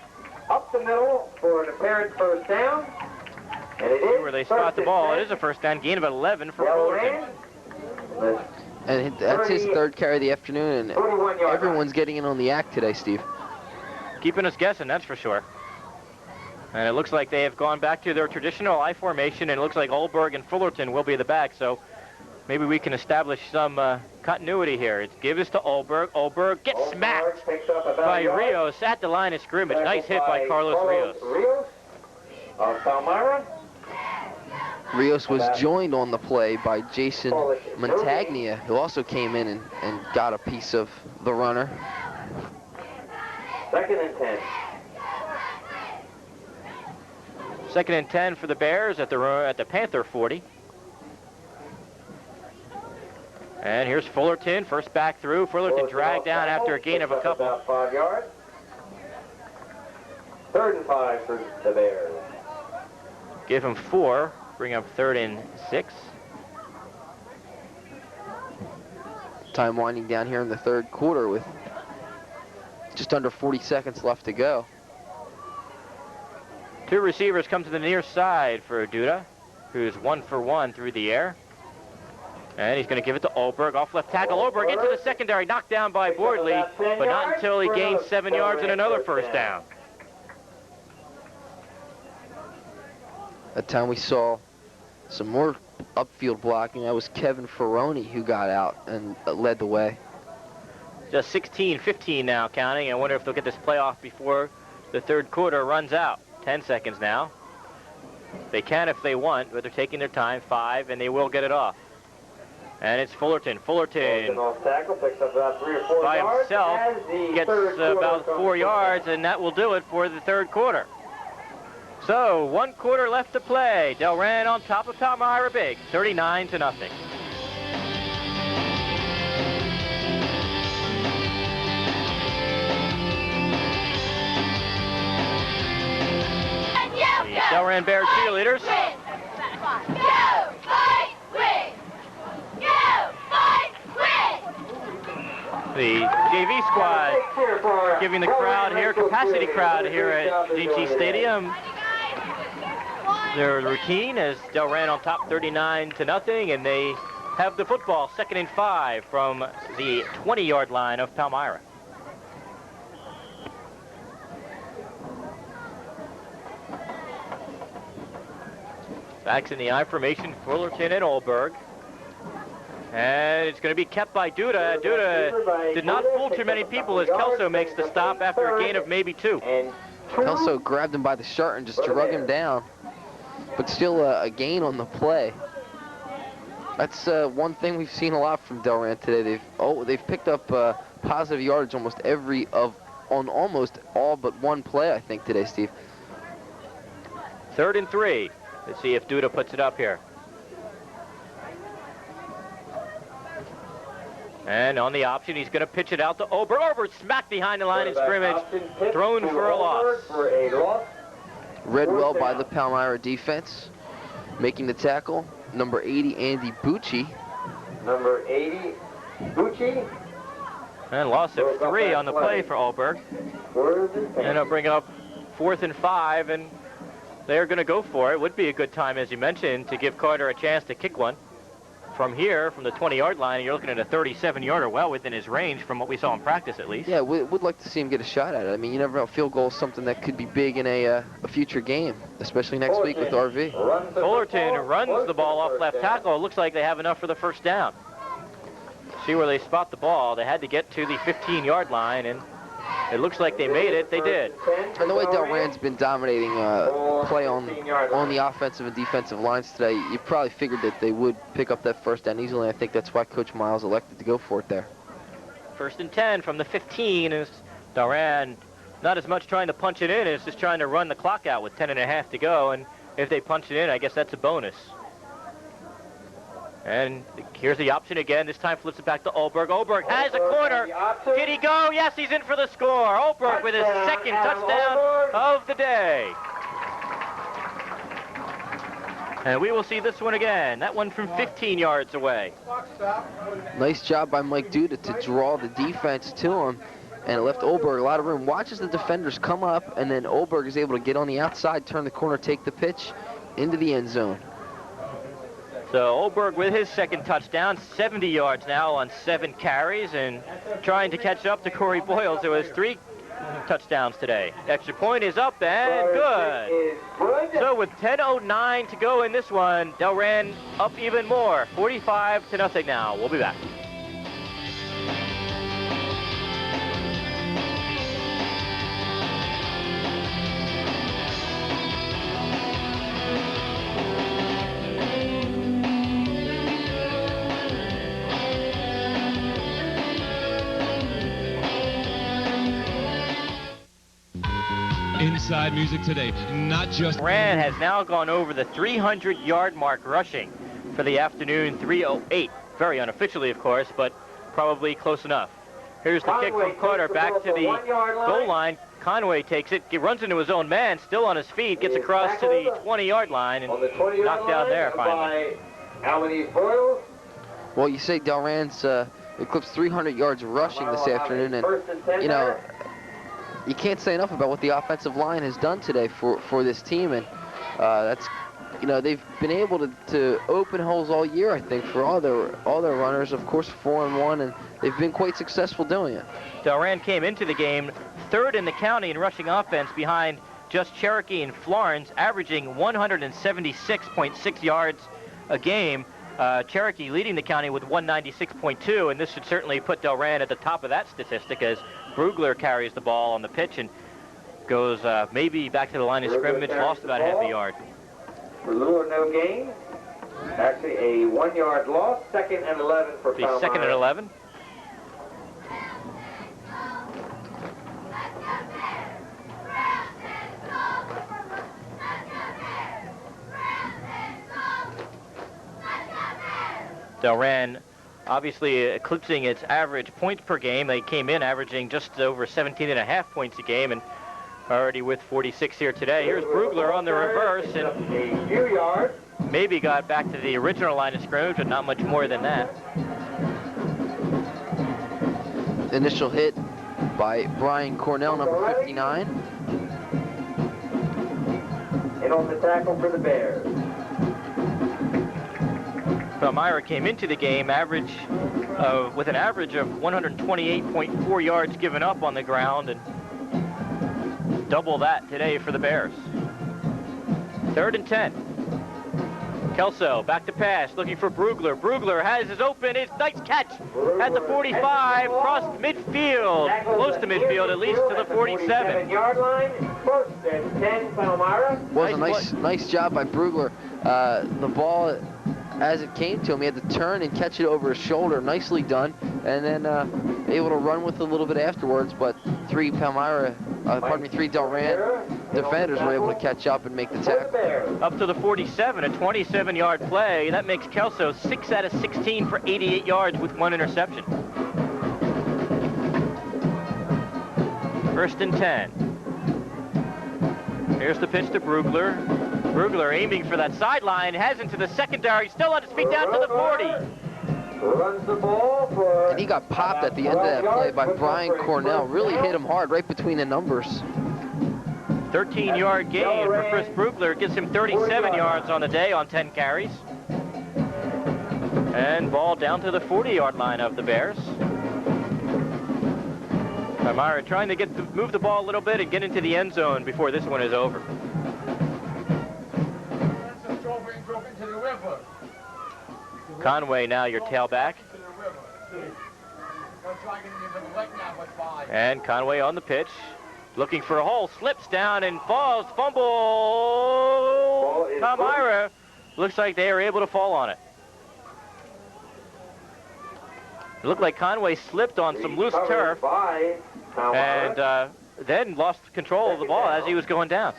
Up the middle for an apparent first down. And it is where they spot the ball. It is a first down, gain of 11 for Fullerton. And that's his 3rd carry of the afternoon, and everyone's getting in on the act today, Steve. Keeping us guessing, that's for sure. And it looks like they have gone back to their traditional I formation, and it looks like Olberg and Fullerton will be the back, so maybe we can establish some continuity here. Give this to Olberg. Olberg gets smacked by Rios at the line of scrimmage. Nice hit by Carlos Rios. Rios was joined on the play by Jason Montagna, who also came in and got a piece of the runner. 2nd and 10. 2nd and 10 for the Bears at the Panther 40. And here's Fullerton, first back through. Fullerton dragged down after a gain of a couple. About 5 yards. 3rd and 5 for the Bears. Give him 4, bring up 3rd and 6. Time winding down here in the 3rd quarter with just under 40 seconds left to go. 2 receivers come to the near side for Duda, who's 1 for 1 through the air. And he's going to give it to Olberg, off left tackle. Olberg into the secondary, knocked down by Bordley, but not until he gains 7 yards and another first down. That time we saw some more upfield blocking. That was Kevin Ferroni who got out and led the way. Just 16-15 now counting. I wonder if they'll get this playoff before the 3rd quarter runs out. 10 seconds now. They can if they want, but they're taking their time. 5, and they will get it off. And it's Fullerton. Fullerton Off tackle, picks up about 3 or 4 by yards himself as the gets third quarter about comes 4 to yards, and that will do it for the third quarter. So 1 quarter left to play. Delran on top of Palmyra big, 39-0. The Delran Bear cheerleaders. The JV squad giving the crowd here, capacity crowd here at GT Stadium, their routine as Delran on top 39-0, and they have the football 2nd and 5 from the 20-yard line of Palmyra. Backs in the I formation, Fullerton and Olberg. And it's going to be kept by Duda. Duda did not fool too many people as Kelso makes the stop after a gain of maybe 2. Kelso grabbed him by the shirt and just drug him down, but still a gain on the play. That's one thing we've seen a lot from Delran today. They've picked up positive yardage on almost all but one play, I think, today, Steve. 3rd and 3. Let's see if Duda puts it up here. And on the option, he's going to pitch it out to Oberg. Oberg smack behind the line of scrimmage, thrown for a loss. Read well by the Palmyra defense, making the tackle. Number 80, Andy Bucci. Number 80, Bucci. And loss of 3 on the play for Oberg. And it'll bring up 4th and 5, and they're going to go for it. Would be a good time, as you mentioned, to give Carter a chance to kick one. From here, from the 20-yard line, you're looking at a 37-yarder, well within his range from what we saw in practice, at least. Yeah, would like to see him get a shot at it. I mean, you never know, field goal is something that could be big in a future game, especially next week with RV. Fullerton runs the ball off left tackle. It looks like they have enough for the first down. See where they spot the ball. They had to get to the 15-yard line, and it looks like they made it. They did. And the way Delran's been dominating play on the offensive and defensive lines today, you probably figured that they would pick up that first down easily. I think that's why Coach Miles elected to go for it there. 1st and 10 from the 15 is Delran not as much trying to punch it in as just trying to run the clock out with 10.5 to go. And if they punch it in, I guess that's a bonus. And here's the option again. This time flips it back to Olberg. Olberg has a corner. Did he go? Yes, he's in for the score. Olberg with his 2nd touchdown of the day. And we will see this one again. That one from 15 yards away. Nice job by Mike Duda to draw the defense to him, and it left Olberg a lot of room. Watches the defenders come up, and then Olberg is able to get on the outside, turn the corner, take the pitch into the end zone. So Olberg with his 2nd touchdown, 70 yards now on 7 carries, and trying to catch up to Corey Boyles, who has 3 touchdowns today. Extra point is up and good. So with 10:09 to go in this one, Delran up even more, 45-0 now. We'll be back. Inside Music Today, not just... Delran has now gone over the 300-yard mark rushing for the afternoon, 3:08. Very unofficially, of course, but probably close enough. Here's the kick from Carter back to the goal line. Conway takes it, he runs into his own man, still on his feet, gets across to the 20-yard line, and knocked down there finally. Well, you say Delran's eclipsed 300 yards rushing this afternoon, and, you know, you can't say enough about what the offensive line has done today for this team, and that's, you know, they've been able to open holes all year, I think, for all their runners. Of course, 4-1, and they've been quite successful doing it. Delran came into the game 3rd in the county in rushing offense behind just Cherokee and Florence, averaging 176.6 yards a game. Cherokee leading the county with 196.2, and this should certainly put Delran at the top of that statistic as Brugler carries the ball on the pitch and goes maybe back to the line of scrimmage, lost about half a yard. Brugler, no gain. Actually, a 1-yard loss, 2nd and 11 for Palmyra. 2nd and 11. Delran obviously eclipsing its average points per game. They came in averaging just over 17.5 points a game, and already with 46 here today. Here's Brugler on the reverse, and a few yards. Maybe got back to the original line of scrimmage, but not much more than that. Initial hit by Brian Cornell, number 59. And on the tackle for the Bears. Palmyra came into the game with an average of 128.4 yards given up on the ground, and double that today for the Bears. 3rd and 10. Kelso back to pass, looking for Brugler. Brugler has his open. It's nice catch at the 45, crossed midfield, close to midfield, at least to the 47. Yard line, 1st and 10, Palmyra. Was a nice job by Brugler. The ball, as it came to him, he had to turn and catch it over his shoulder. Nicely done, and then able to run with it a little bit afterwards. But three Delran defenders were able to catch up and make the tackle. Up to the 47, a 27-yard play. That makes Kelso 6 out of 16 for 88 yards with 1 interception. 1st and 10. Here's the pitch to Brugler. Brugler aiming for that sideline, has into the secondary, still on his feet down to the 40. Runs the ball for... And he got popped at the end of that play by Brian Cornell. Really hit him hard right between the numbers. 13-yard gain for Chris Brugler. Gives him 37 yards on the day on 10 carries. And ball down to the 40-yard line of the Bears. Palmyra trying to move the ball a little bit and get into the end zone before this one is over. Conway now your tailback. And Conway on the pitch, looking for a hole, slips down and falls, fumble. Palmyra looks like they are able to fall on it. It looked like Conway slipped on some loose turf and then lost control of the ball as he was going down.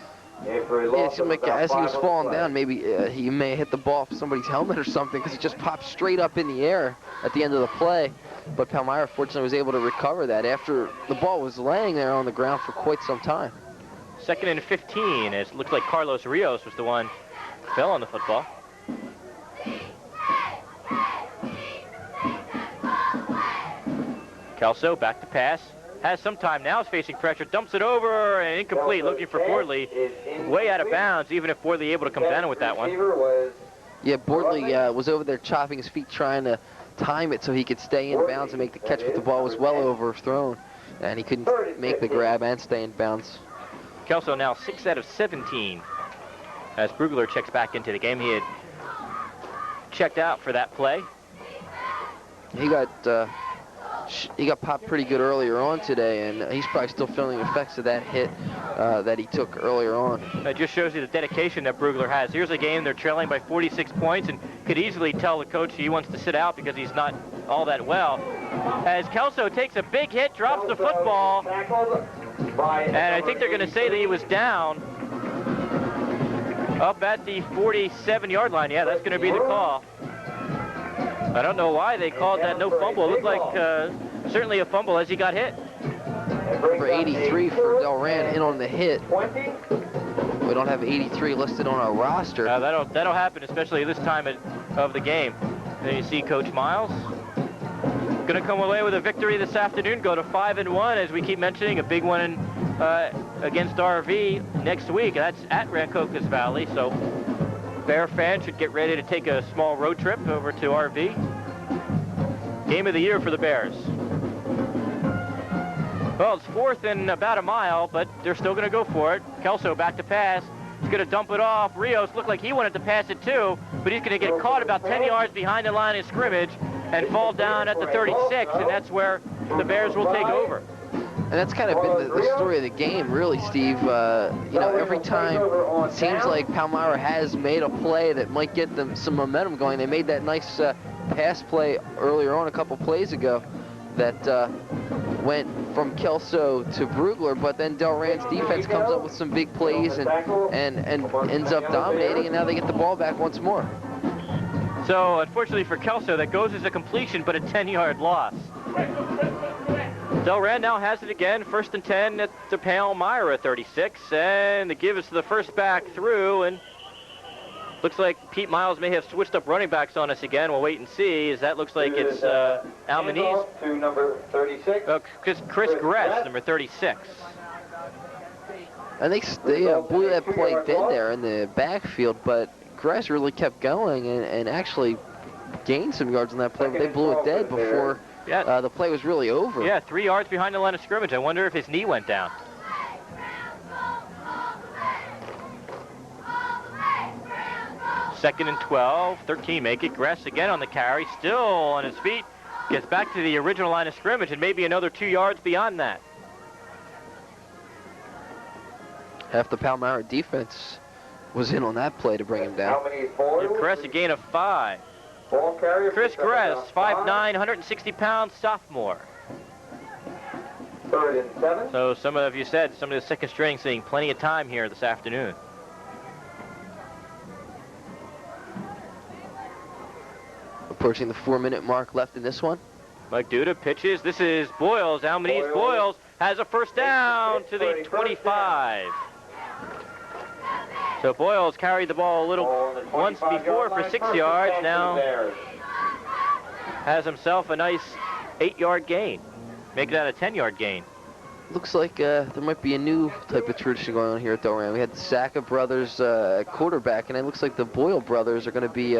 Yeah, it seemed like as he was falling down, maybe he may have hit the ball off somebody's helmet or something, because it just popped straight up in the air at the end of the play. But Palmyra fortunately was able to recover that after the ball was laying there on the ground for quite some time. 2nd and 15. It looks like Carlos Rios was the one who fell on the football. Kelso back to pass. Has some time now, is facing pressure, dumps it over, and incomplete, looking for Bordley. Way out of bounds, even if Bordley able to come down with that one. Yeah, Bordley was over there chopping his feet, trying to time it so he could stay in bounds and make the catch, but the ball was well overthrown, and he couldn't make the grab and stay in bounds. Kelso now 6 out of 17. As Brugler checks back into the game, he had checked out for that play. He got popped pretty good earlier on today, and he's probably still feeling the effects of that hit that he took earlier on. That just shows you the dedication that Brugler has. Here's a game they're trailing by 46 points and could easily tell the coach he wants to sit out because he's not all that well. As Kelso takes a big hit, drops the football, and I think they're going to say that he was down up at the 47-yard line. Yeah, that's going to be the call. I don't know why they called that no fumble. It looked like certainly a fumble as he got hit. Number 83 for Delran in on the hit. We don't have 83 listed on our roster. That'll happen, especially this time of the game. Then you see Coach Miles going to come away with a victory this afternoon, go to 5-1, as we keep mentioning, a big one against RV next week. That's at Rancocas Valley, so Bear fans should get ready to take a small road trip over to RV. Game of the year for the Bears. Well, it's 4th and about a mile, but they're still going to go for it. Kelso back to pass. He's going to dump it off. Rios looked like he wanted to pass it too, but he's going to get caught about 10 yards behind the line of scrimmage and fall down at the 36, and that's where the Bears will take over. And that's kind of been the story of the game, really, Steve. You know, every time it seems like Palmyra has made a play that might get them some momentum going. They made that nice pass play earlier on a couple plays ago that went from Kelso to Brugler, but then Delran's defense comes up with some big plays and ends up dominating, and now they get the ball back once more. So, unfortunately for Kelso, that goes as a completion, but a 10-yard loss. Delran now has it again, 1st and 10 at the Palmyra 36, and the give is to the first back through, and looks like Pete Miles may have switched up running backs on us again. We'll wait and see, as that looks like it's Almanese. To number 36. Chris Gress, number 36. I think they blew that play dead there in the backfield, but Gress really kept going and actually gained some yards on that play, but they blew it dead before the play was really over. Yeah, 3 yards behind the line of scrimmage. I wonder if his knee went down. Second and 12, 13 make it. Gress again on the carry, still on his feet. Gets back to the original line of scrimmage and maybe another 2 yards beyond that. Half the Palmyra defense was in on that play to bring him down. Gress a gain of 5. Chris Gress, 5'9", 160-pound sophomore. 3rd and 7. So some of you said, some of the second string seeing plenty of time here this afternoon. Approaching the 4-minute mark left in this one. Mike Duda pitches. This is Boyles. Almanese Boyles has a first down to the 25. So Boyles carried the ball a little once before for 6 yards. Now has himself a nice 8-yard gain. Make that a 10-yard gain. Looks like there might be a new type of tradition going on here at Delran. We had the Saka brothers at quarterback, and it looks like the Boyle brothers are going to be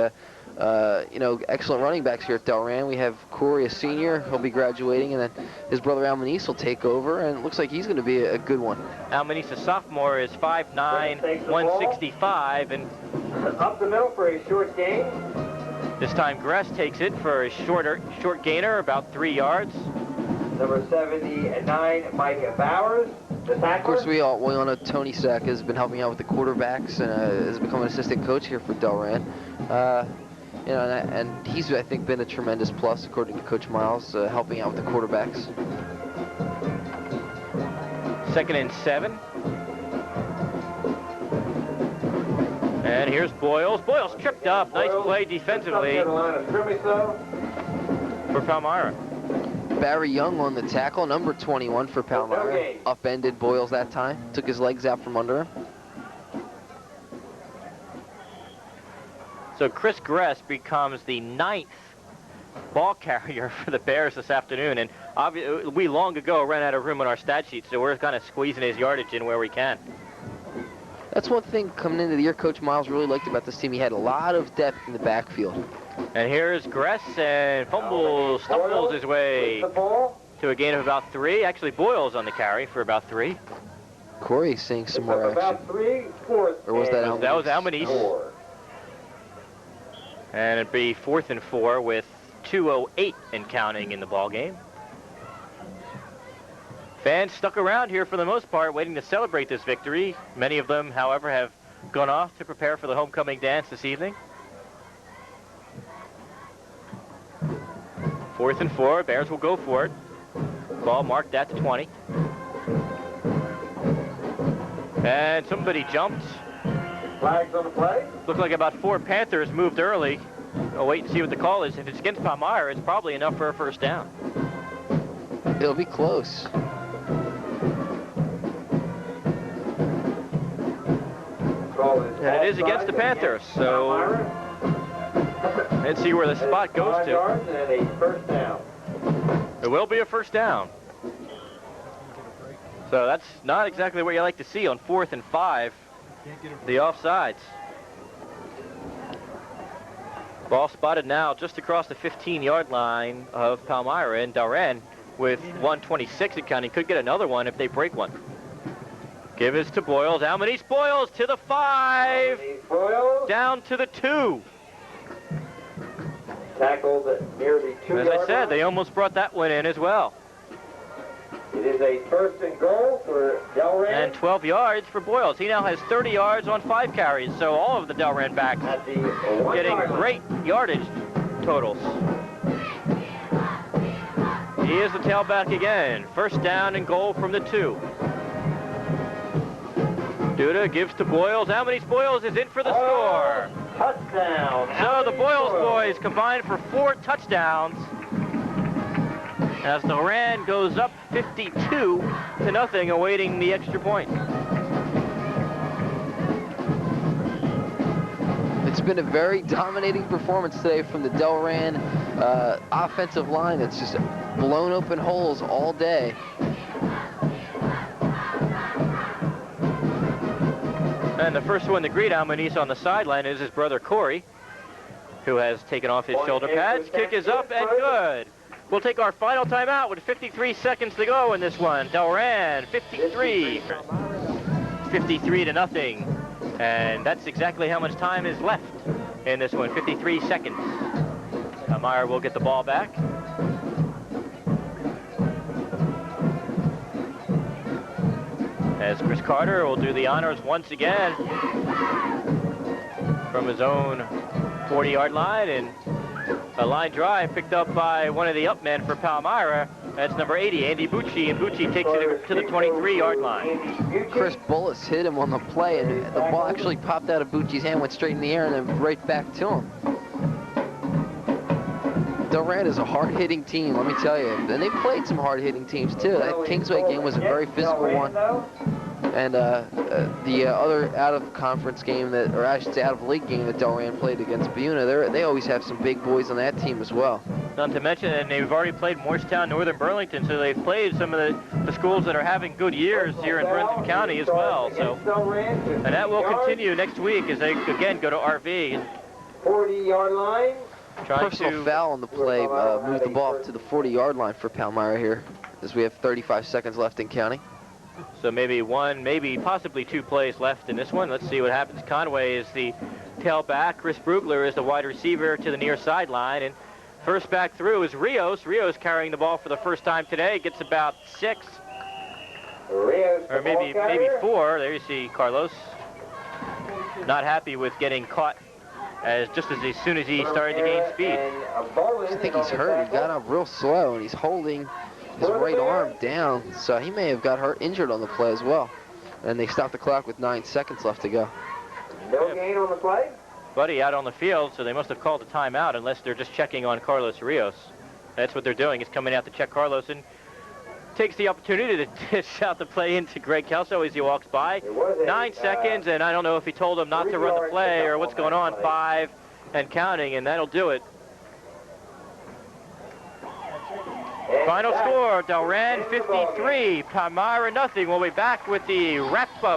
you know, excellent running backs here at Delran. We have Corey, a senior. He'll be graduating, and then his brother Almanese will take over, and it looks like he's going to be a good one. Almanese, a sophomore, is 5'9", 165, and up the middle for a short gain. This time Gress takes it for a short gainer, about 3 yards. Number 79, Mike Bowers. Of course, we all know Tony Sack has been helping out with the quarterbacks and has become an assistant coach here for Delran. You know, and he's, I think, been a tremendous plus, according to Coach Miles, helping out with the quarterbacks. 2nd and 7. And here's Boyles. Boyles tripped up. Nice play defensively for Palmyra. Barry Young on the tackle, number 21 for Palmyra. Upended Boyles that time. Took his legs out from under him. So Chris Gress becomes the 9th ball carrier for the Bears this afternoon. And obviously, we long ago ran out of room on our stat sheet, so we're kind of squeezing his yardage in where we can. That's one thing coming into the year Coach Miles really liked about this team. He had a lot of depth in the backfield. And here's Gress, and stumbles his way to a gain of about 3. Actually, Boyles on the carry for about 3. Corey seeing some more action. Or was that Almanese? That was Almanese. And it'd be 4th and 4 with 2:08 and counting in the ball game. Fans stuck around here for the most part, waiting to celebrate this victory. Many of them, however, have gone off to prepare for the homecoming dance this evening. 4th and 4, Bears will go for it. Ball marked at the 20. And somebody jumped. Flags on the play. Looked like about 4 Panthers moved early. I'll wait and see what the call is. If it's against Palmyra, it's probably enough for a first down. It'll be close. And it is against the Panthers, so let's see where the spot goes to. And a first down. It will be a first down. So that's not exactly what you like to see on 4th and 5, the offsides. Ball spotted now just across the 15-yard line of Palmyra, and Delran with 1:26 and counting could get another one if they break one. Give it to Boyles. Almanese Boyles to the 5. Down to the 2. Tackled near the 2-yard line. As I said, they almost brought that one in as well. It is a first and goal for Delran. And 12 yards for Boyles. He now has 30 yards on 5 carries, so all of the Delran backs At the getting 1 yard line. great yardage totals. He is the tailback again. First down and goal from the 2. Duda gives to Boyles. How many Boyles is in for the score? Touchdown. So the Boyles boys combined for 4 touchdowns as Delran goes up 52-0, awaiting the extra point. It's been a very dominating performance today from the Delran offensive line. It's just blown open holes all day. And the first one to greet Almanese on the sideline is his brother Corey, who has taken off his shoulder pads. Kick is up and good. We'll take our final timeout with 53 seconds to go in this one. Delran 53, 53-0. And that's exactly how much time is left in this one, 53 seconds. Meyer will get the ball back. As Chris Carter will do the honors once again from his own 40-yard line, and a line drive picked up by one of the up men for Palmyra. That's number 80, Andy Bucci, and Bucci takes it to the 23-yard line. Chris Bullis hit him on the play, and the ball actually popped out of Bucci's hand, went straight in the air, and then right back to him. Delran is a hard-hitting team, let me tell you. And they played some hard-hitting teams, too. That Kingsway game was a very physical one. And the other out-of-conference game, or I should say out-of-league game that Delran played against Buna, they always have some big boys on that team as well. Not to mention, and they've already played Morristown, Northern Burlington, so they've played some of the schools that are having good years here in Brentham County as well. So, and that will continue next week as they, again, go to RV. 40-yard line. Personal foul on the play moved the ball to the 40-yard line for Palmyra here, as we have 35 seconds left in counting. So maybe one, maybe possibly 2 plays left in this one. Let's see what happens. Conway is the tailback. Chris Brugler is the wide receiver to the near sideline. And first back through is Rios. Rios carrying the ball for the first time today. Gets about 6. Or maybe 4. There you see Carlos. Not happy with getting caught just as soon as he started to gain speed. I think he's hurt. He got up real slow, and he's holding his right arm down, so he may have got injured on the play as well. And they stopped the clock with 9 seconds left to go. No gain on the play. Buddy out on the field, so they must have called a timeout unless they're just checking on Carlos Rios. That's what they're doing, is coming out to check Carlos, and takes the opportunity to dish out the play into Greg Kelso as he walks by. 9 seconds, and I don't know if he told him not to run the play or what's going on. 5 and counting, and that'll do it. Final score, Delran 53, Palmyra 0. We'll be back with the wrap-up